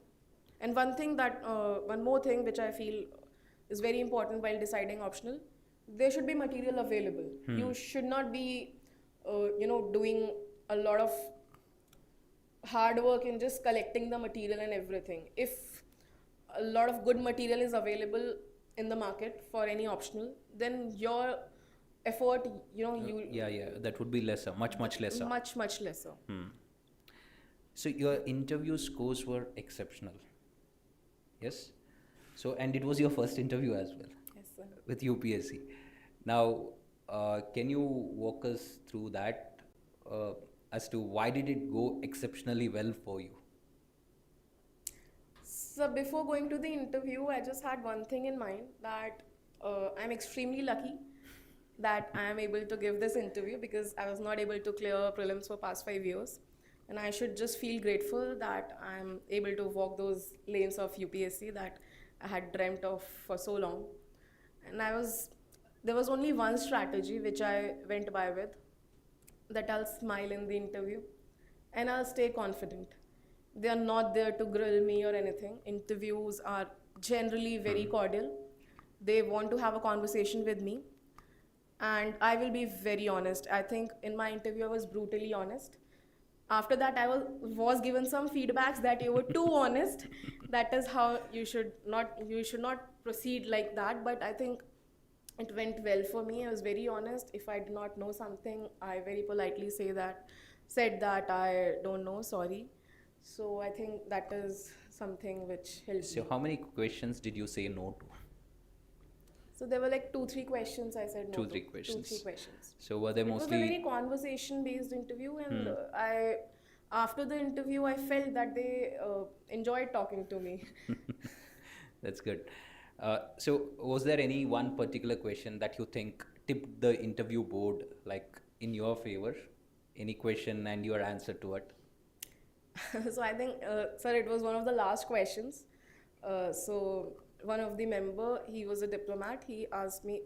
And one more thing which I feel is very important while deciding optional, there should be material available. You should not be, doing a lot of hard work in just collecting the material and everything. If a lot of good material is available in the market for any optional, then your effort, that would be lesser, much lesser. Much lesser. So your interview scores were exceptional. Yes? So, and it was your first interview as well. Yes, sir. With UPSC. Now, can you walk us through that as to why did it go exceptionally well for you? So before going to the interview, I just had one thing in mind, that I'm extremely lucky that I am able to give this interview, because I was not able to clear prelims for past 5 years. And I should just feel grateful that I'm able to walk those lanes of UPSC that I had dreamt of for so long. And there was only one strategy which I went by with, that I'll smile in the interview and I'll stay confident. They are not there to grill me or anything. Interviews are generally very cordial. They want to have a conversation with me. And I will be very honest. I think in my interview I was brutally honest. After that, I was given some feedbacks that you were too honest. That is how you should not proceed like that. But I think it went well for me. I was very honest. If I did not know something, I very politely said that I don't know, sorry. So I think that is something which helped me. So how many questions did you say no to? So there were like 2-3 questions I said no to. 2-3 questions. 2-3 questions. So were they mostly... It was a very conversation-based interview, and after the interview, I felt that they enjoyed talking to me. That's good. So was there any one particular question that you think tipped the interview board like in your favor? Any question and your answer to it? So I think, sir, it was one of the last questions. So one of the member, he was a diplomat, he asked me,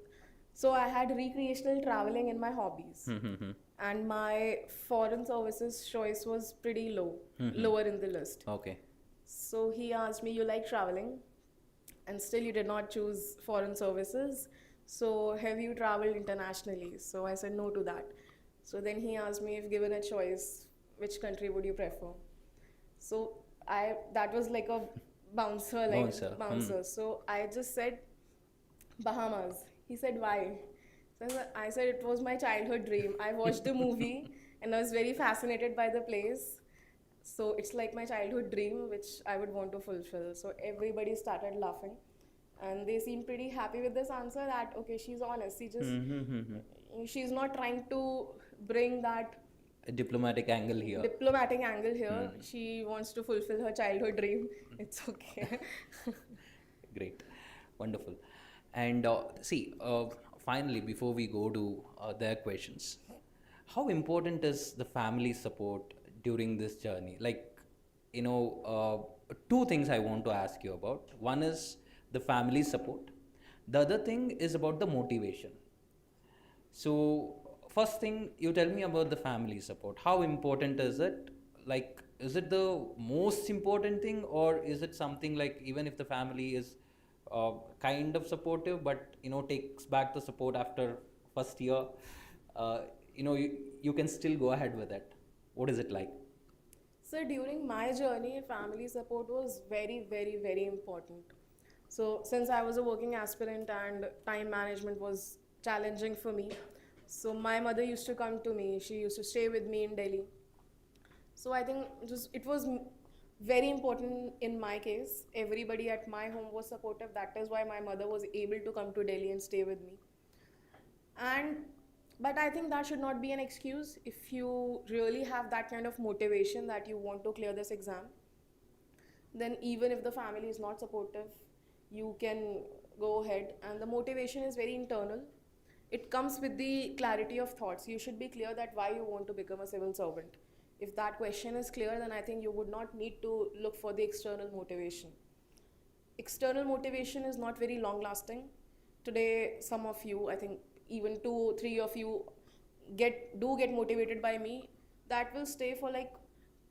so I had recreational traveling in my hobbies, and my foreign services choice was pretty lower in the list. Okay. So he asked me, you like traveling and still you did not choose foreign services, so have you traveled internationally? So I said no to that. So then he asked me, if given a choice, which country would you prefer? So that was like a bouncer. So I just said Bahamas. He said, why? So I said it was my childhood dream. I watched the movie and I was very fascinated by the place. So it's like my childhood dream which I would want to fulfill. So everybody started laughing and they seemed pretty happy with this answer, that okay, she's honest. She's not trying to bring that a diplomatic angle here. She wants to fulfill her childhood dream. It's okay. Great. Wonderful. And finally, before we go to their questions, how important is the family support during this journey? Like, two things I want to ask you about. One is the family support. The other thing is about the motivation. So, first thing, you tell me about the family support. How important is it? Like, is it the most important thing, or is it something like even if the family is kind of supportive, but takes back the support after first year. You can still go ahead with it. What is it like? So during my journey, family support was very, very, very important. So since I was a working aspirant and time management was challenging for me, so my mother used to come to me. She used to stay with me in Delhi. So I think it was very important in my case. Everybody at my home was supportive. That is why my mother was able to come to Delhi and stay with me. But I think that should not be an excuse. If you really have that kind of motivation that you want to clear this exam, then even if the family is not supportive, you can go ahead. And the motivation is very internal. It comes with the clarity of thoughts. You should be clear that why you want to become a civil servant. If that question is clear, then I think you would not need to look for the external motivation. External motivation is not very long lasting. Today, some of you, I think even 2-3 of you get motivated by me. That will stay for like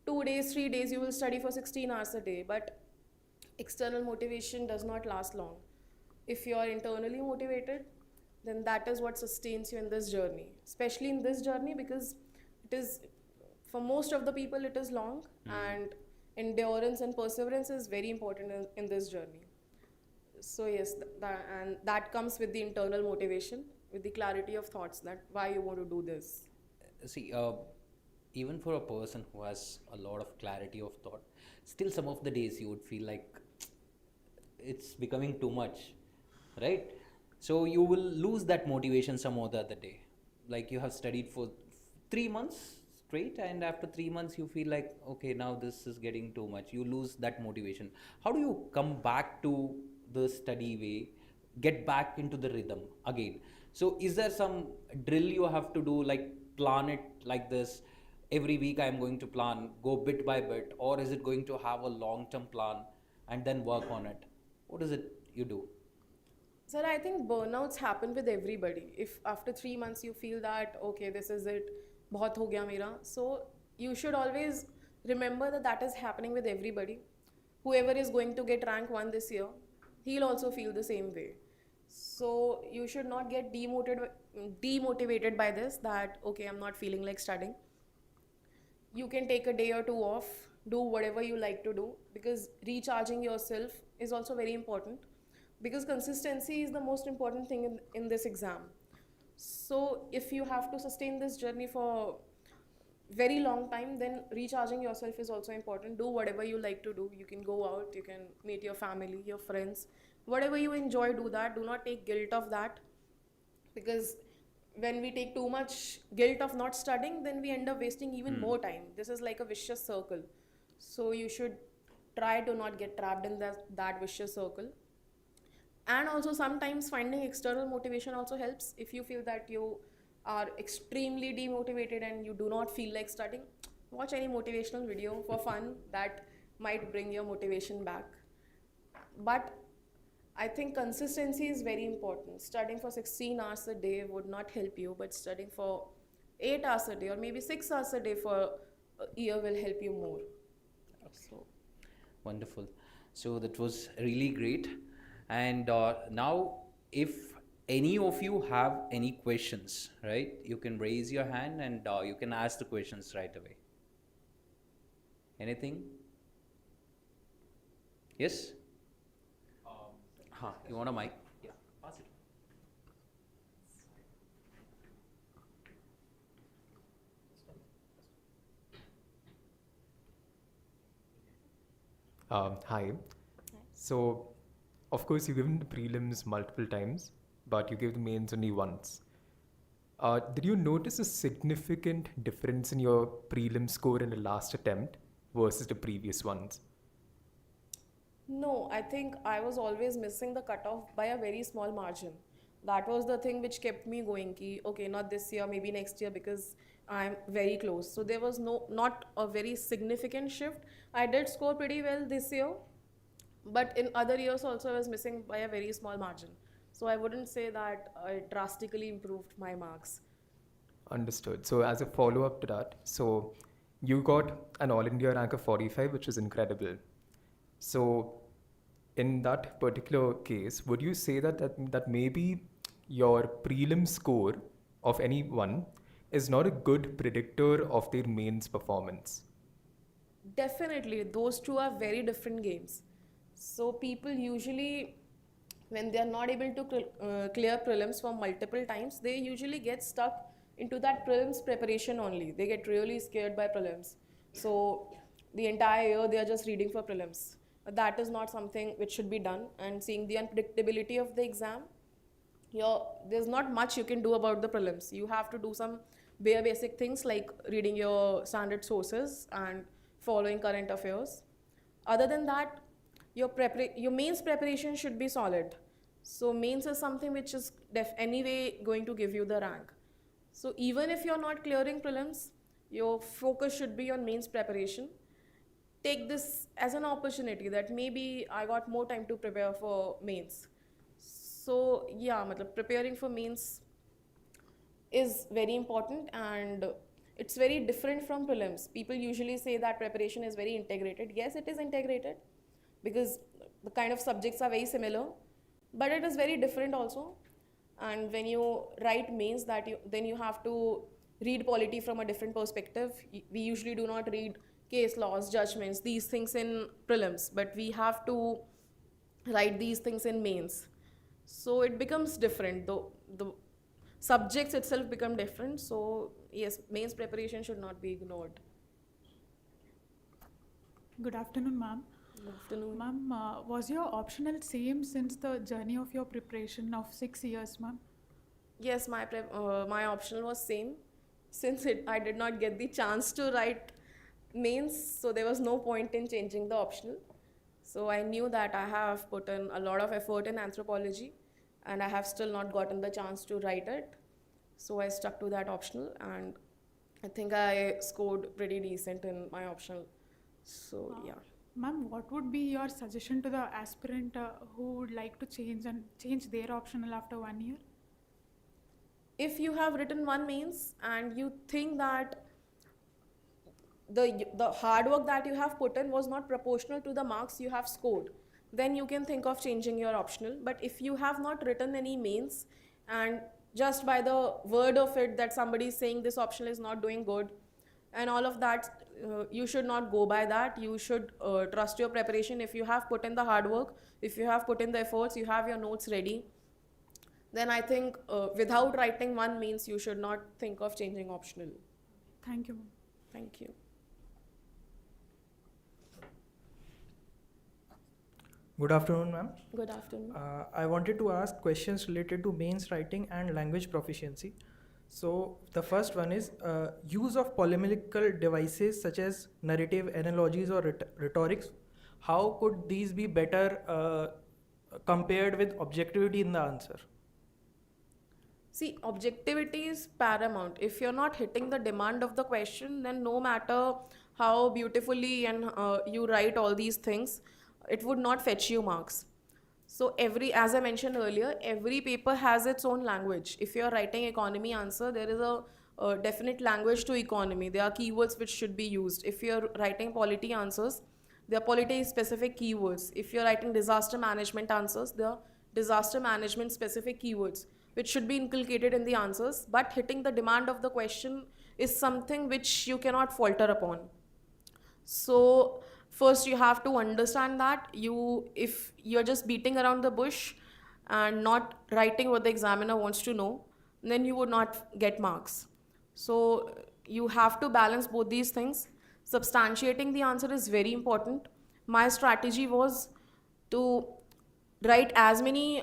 2 days, 3 days. You will study for 16 hours a day. But external motivation does not last long. If you are internally motivated, then that is what sustains you in this journey. Especially in this journey, because it is, for most of the people, it is long, and endurance and perseverance is very important in this journey. So yes, that comes with the internal motivation, with the clarity of thoughts that why you want to do this. See, even for a person who has a lot of clarity of thought, still some of the days you would feel like it's becoming too much, right? So you will lose that motivation some other day. Like you have studied for 3 months straight, and after 3 months you feel like, okay, now this is getting too much. You lose that motivation. How do you come back to the study way, get back into the rhythm again? So is there some drill you have to do, like plan it like this? Every week I am going to plan, go bit by bit, or is it going to have a long-term plan and then work on it? What is it you do? Sir, I think burnouts happen with everybody. If after 3 months you feel that, okay, this is it, bahut ho gaya mera, so you should always remember that is happening with everybody. Whoever is going to get rank 1 this year, he'll also feel the same way. So you should not get demotivated by this, that okay, I'm not feeling like studying. You can take a day or 2 off, do whatever you like to do, because recharging yourself is also very important, because consistency is the most important thing in this exam. So if you have to sustain this journey for very long time, then recharging yourself is also important. Do whatever you like to do. You can go out, you can meet your family, your friends, whatever you enjoy, do that. Do not take guilt of that, because when we take too much guilt of not studying, then we end up wasting even more time. This is like a vicious circle. So you should try to not get trapped in that vicious circle. And also sometimes finding external motivation also helps. If you feel that you are extremely demotivated and you do not feel like studying, watch any motivational video for fun. That might bring your motivation back. But I think consistency is very important. Studying for 16 hours a day would not help you, but studying for 8 hours a day or maybe 6 hours a day for a year will help you more. So. Wonderful. So that was really great. And now, if any of you have any questions, right, you can raise your hand and you can ask the questions right away. Anything? Yes? You want a mic? Yeah, pass it. Hi. So, of course, you've given the prelims multiple times, but you gave the mains only once. Did you notice a significant difference in your prelim score in the last attempt versus the previous ones? No, I think I was always missing the cutoff by a very small margin. That was the thing which kept me going. Ki, okay, not this year, maybe next year, because I'm very close. So there was not a very significant shift. I did score pretty well this year, but in other years also I was missing by a very small margin. So I wouldn't say that I drastically improved my marks. Understood. So as a follow-up to that, so you got an All India rank of 45, which is incredible. So in that particular case, would you say that maybe your prelim score of anyone is not a good predictor of their mains performance? Definitely, those two are very different games. So people usually, when they are not able to clear prelims for multiple times, they usually get stuck into that prelims preparation only. They get really scared by prelims. So the entire year they are just reading for prelims. But that is not something which should be done. And seeing the unpredictability of the exam, there's not much you can do about the prelims. You have to do some bare basic things like reading your standard sources and following current affairs. Other than that, your mains preparation should be solid. So mains is something which is anyway going to give you the rank. So even if you're not clearing prelims, your focus should be on mains preparation. Take this as an opportunity that maybe I got more time to prepare for mains. So yeah, preparing for mains is very important, and it's very different from prelims. People usually say that preparation is very integrated. Yes, it is integrated because the kind of subjects are very similar, but it is very different also. And when you write mains, then you have to read polity from a different perspective. We usually do not read case laws, judgments, these things in prelims, but we have to write these things in mains. So it becomes different. The subjects itself become different. So yes, mains preparation should not be ignored. Good afternoon, ma'am. Good afternoon. Ma'am, was your optional same since the journey of your preparation of 6 years, ma'am? Yes, my optional was same. Since I did not get the chance to write mains, so there was no point in changing the optional. So I knew that I have put in a lot of effort in anthropology, and I have still not gotten the chance to write it. So I stuck to that optional, and I think I scored pretty decent in my optional. So yeah. Ma'am, what would be your suggestion to the aspirant who would like to change their optional after 1 year? If you have written one mains and you think that the hard work that you have put in was not proportional to the marks you have scored, then you can think of changing your optional. But if you have not written any mains, and just by the word of it that somebody is saying this optional is not doing good and all of that, you should not go by that. You should trust your preparation. If you have put in the hard work, if you have put in the efforts, you have your notes ready, then I think without writing one mains, you should not think of changing optional. Thank you, ma'am. Thank you. Good afternoon, ma'am. Good afternoon. I wanted to ask questions related to mains writing and language proficiency. So the first one is use of polemical devices such as narrative, analogies, or rhetorics. How could these be better compared with objectivity in the answer? See, objectivity is paramount. If you're not hitting the demand of the question, then no matter how beautifully and you write all these things, it would not fetch you marks. So as I mentioned earlier, every paper has its own language. If you're writing economy answer, there is a definite language to economy. There are keywords which should be used. If you're writing polity answers, there are polity specific keywords. If you're writing disaster management answers, there are disaster management specific keywords which should be inculcated in the answers. But hitting the demand of the question is something which you cannot falter upon. So first you have to understand that if you're just beating around the bush and not writing what the examiner wants to know, then you would not get marks. So you have to balance both these things. Substantiating the answer is very important. My strategy was to write as many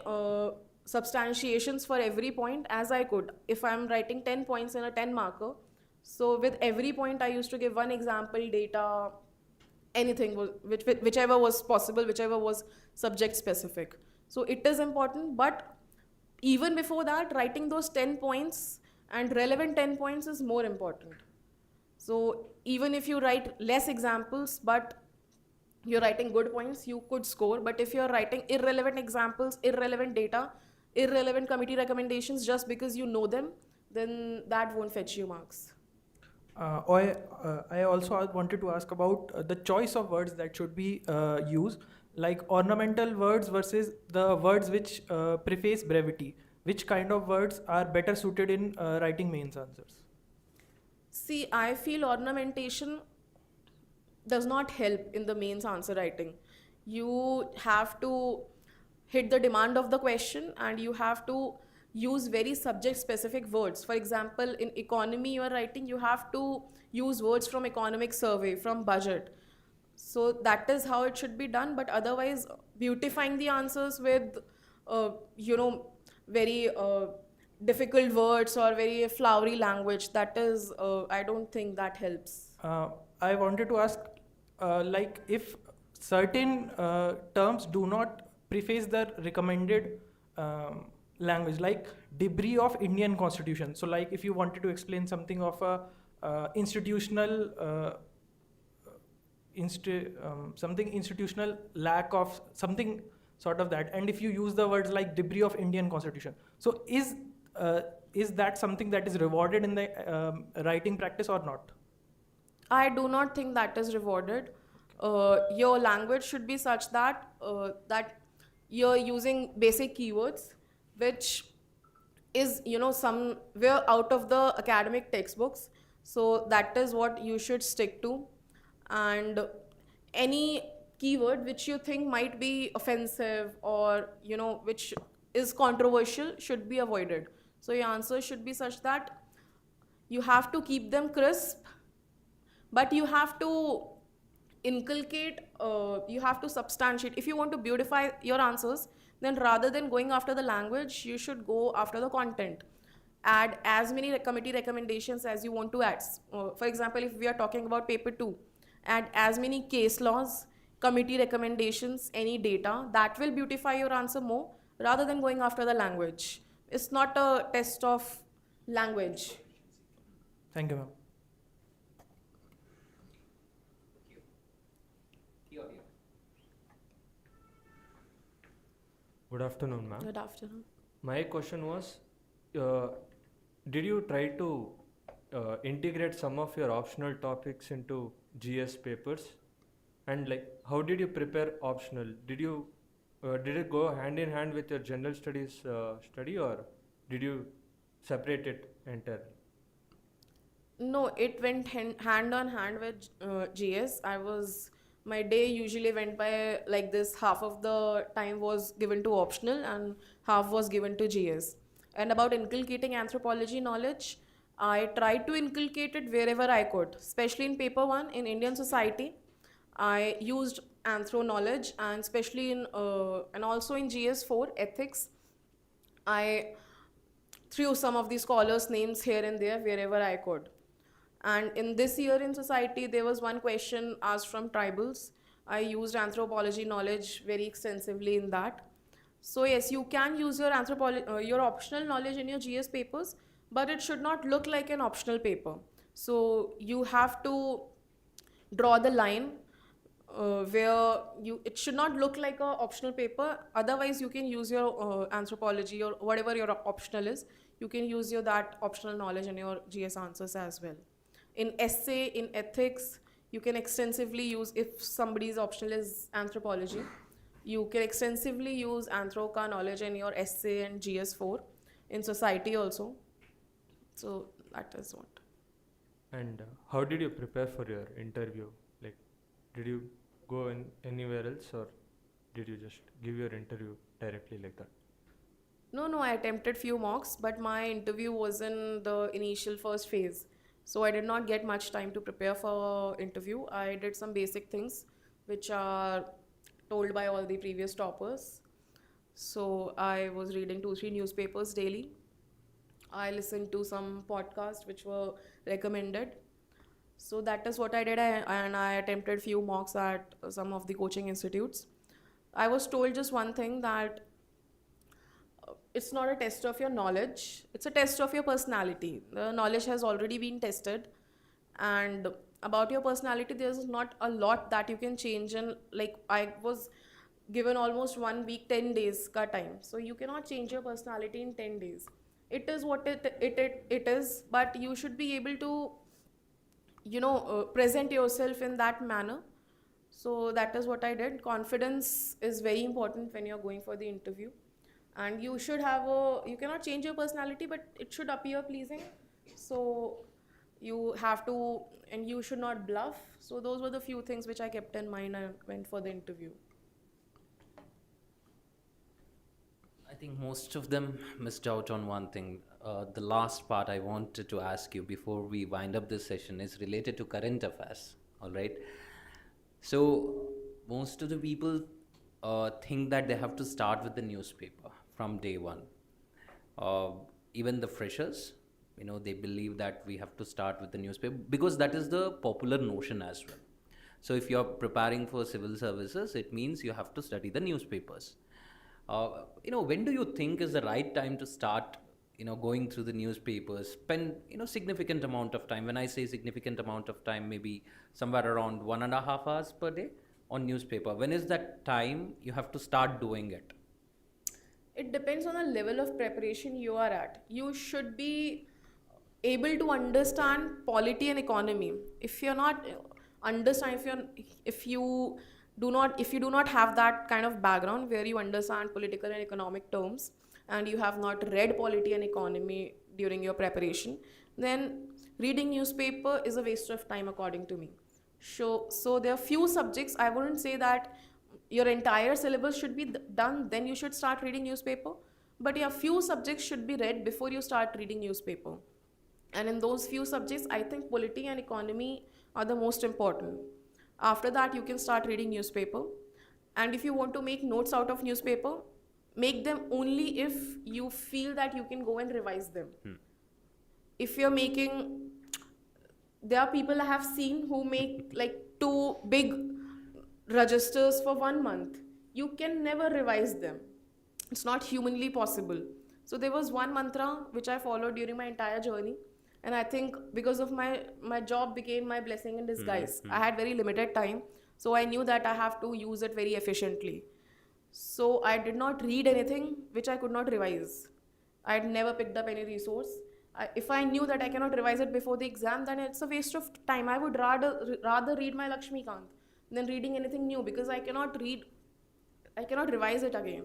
substantiations for every point as I could. If I'm writing 10 points in a 10 marker, so with every point I used to give one example, data, anything, whichever was possible, whichever was subject specific. So it is important, but even before that, writing those 10 points and relevant 10 points is more important. So even if you write less examples, but you're writing good points, you could score. But if you're writing irrelevant examples, irrelevant data, irrelevant committee recommendations just because you know them, then that won't fetch you marks. I also wanted to ask about the choice of words that should be used. like ornamental words versus the words which preface brevity. Which kind of words are better suited in writing mains answers? See, I feel ornamentation does not help in the mains answer writing. You have to hit the demand of the question and you have to use very subject specific words. For example, in economy you are writing, you have to use words from economic survey, from budget. So that is how it should be done, but otherwise beautifying the answers with very difficult words or very flowery language, that is I don't think that helps. I wanted to ask, like if certain terms do not preface the recommended language, like debris of Indian Constitution. So, like if you wanted to explain something of a institutional, something institutional lack of something sort of that, and if you use the words like debris of Indian Constitution, so is that something that is rewarded in the writing practice or not? I do not think that is rewarded. Your language should be such that that you're using basic keywords, which is somewhere out of the academic textbooks. So that is what you should stick to. And any keyword which you think might be offensive or which is controversial should be avoided. So your answer should be such that you have to keep them crisp, but you have to inculcate, you have to substantiate. If you want to beautify your answers, then rather than going after the language, you should go after the content. Add as many committee recommendations as you want to add. For example, if we are talking about paper 2, add as many case laws, committee recommendations, any data, that will beautify your answer more rather than going after the language. It's not a test of language. Thank you, ma'am. Good afternoon, ma'am. Good afternoon. My question was, did you try to integrate some of your optional topics into GS papers? And like, how did you prepare optional? Did it go hand in hand with your general studies study, or did you separate it entirely? No, it went hand on hand with GS. My day usually went by like this: half of the time was given to optional and half was given to GS. And about inculcating anthropology knowledge, I tried to inculcate it wherever I could, especially in paper 1 in Indian society. I used anthro knowledge, and especially in and also in GS4 ethics, I threw some of the scholars' names here and there wherever I could. And in this year in society, there was one question asked from tribals. I used anthropology knowledge very extensively in that. So yes, you can use your your optional knowledge in your GS papers, but it should not look like an optional paper. So you have to draw the line where it should not look like an optional paper. Otherwise, you can use your anthropology or whatever your optional is. You can use that optional knowledge in your GS answers as well. In essay, in ethics, you can extensively use, if somebody's optional is anthropology, you can extensively use anthroca knowledge in your essay and GS4. In society also. So that is what. And how did you prepare for your interview? Like, did you go anywhere else, or did you just give your interview directly like that? No, I attempted few mocks, but my interview was in the initial first phase. So I did not get much time to prepare for interview. I did some basic things which are told by all the previous toppers. So I was reading 2-3 newspapers daily. I listened to some podcasts which were recommended. So that is what I did, and I attempted few mocks at some of the coaching institutes. I was told just one thing, that it's not a test of your knowledge, it's a test of your personality. The knowledge has already been tested, and about your personality, there's not a lot that you can change. And like, I was given almost 1 week, 10 days ka time. So you cannot change your personality in 10 days. It is what it is, but you should be able to, present yourself in that manner. So that is what I did. Confidence is very important when you're going for the interview. And you should you cannot change your personality, but it should appear pleasing. So you have to, and you should not bluff. So those were the few things which I kept in mind and went for the interview. I think most of them missed out on one thing. The last part I wanted to ask you before we wind up this session is related to current affairs. All right. So most of the people think that they have to start with the newspaper from day one. Even the freshers, they believe that we have to start with the newspaper because that is the popular notion as well. So if you're preparing for civil services, it means you have to study the newspapers. When do you think is the right time to start, going through the newspapers, spend, significant amount of time? When I say significant amount of time, maybe somewhere around 1.5 hours per day on newspaper. When is that time you have to start doing it? It depends on the level of preparation you are at. You should be able to understand polity and economy. If you're not if you do not have that kind of background where you understand political and economic terms, and you have not read polity and economy during your preparation, then reading newspaper is a waste of time according to me. So there are few subjects. I wouldn't say that your entire syllabus should be done, then you should start reading newspaper. But yeah, few subjects should be read before you start reading newspaper. And in those few subjects, I think polity and economy are the most important. After that, you can start reading newspaper. And if you want to make notes out of newspaper, make them only if you feel that you can go and revise them. If you're making, there are people I have seen who make like 2 big registers for 1 month. You can never revise them. It's not humanly possible. So there was one mantra which I followed during my entire journey. And I think because of my job became my blessing in disguise. I had very limited time. So I knew that I have to use it very efficiently. So I did not read anything which I could not revise. I had never picked up any resource. If I knew that I cannot revise it before the exam, then it's a waste of time. I would rather read my Lakshmikant than reading anything new, because I cannot revise it again.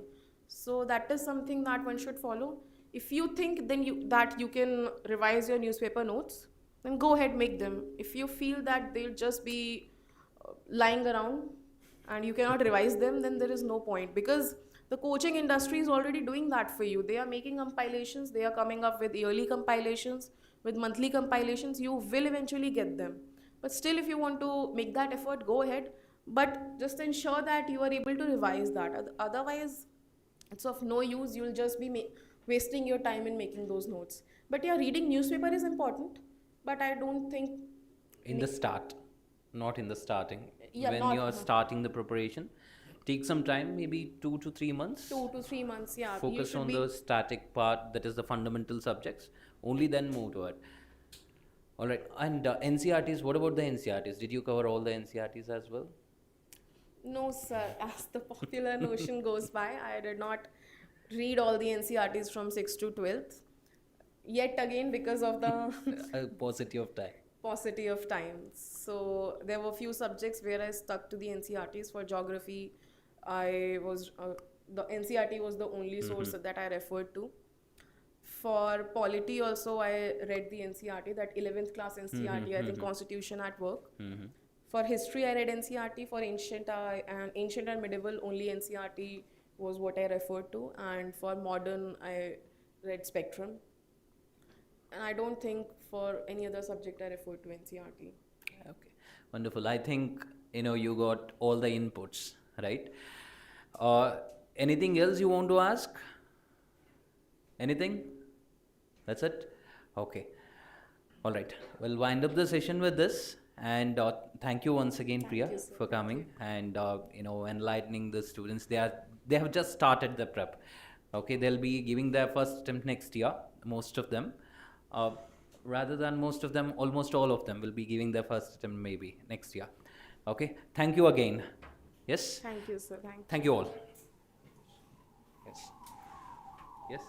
So that is something that one should follow. If you think that you can revise your newspaper notes, then go ahead, make them. If you feel that they'll just be lying around and you cannot revise them, then there is no point, because the coaching industry is already doing that for you. They are making compilations, they are coming up with yearly compilations, with monthly compilations. You will eventually get them. But still, if you want to make that effort, go ahead. But just ensure that you are able to revise that. Otherwise, it's of no use. You'll just be wasting your time in making those notes. But yeah, reading newspaper is important. But I don't think... In the start, not in the starting. Yeah, when you're starting the preparation, take some time, maybe 2 to 3 months. 2 to 3 months, yeah. Focus on the static part, that is the fundamental subjects. Only then move to it. All right. And NCRTs, what about the NCRTs? Did you cover all the NCRTs as well? No, sir. As the popular notion goes by, I did not read all the NCRTs from 6th to 12th. Yet again, because of the paucity of time. Paucity of time. So there were few subjects where I stuck to the NCRTs. For geography, the NCRT was the only source that I referred to. For polity also, I read the NCRT, that 11th class NCRT, I think Constitution at Work. For history, I read NCRT. For ancient and medieval, only NCRT was what I referred to. And for modern, I read Spectrum. And I don't think for any other subject I referred to NCRT. Okay, wonderful. I think, you got all the inputs, right? Anything else you want to ask? Anything? That's it? Okay. All right. We'll wind up the session with this. And thank you once again, Priya, for coming and enlightening the students. They have just started the prep. Okay, they'll be giving their first attempt next year. Most of them, rather than most of them, almost all of them will be giving their first attempt maybe next year. Okay, thank you again. Yes. Thank you, sir. Thank you all. Yes. Yes.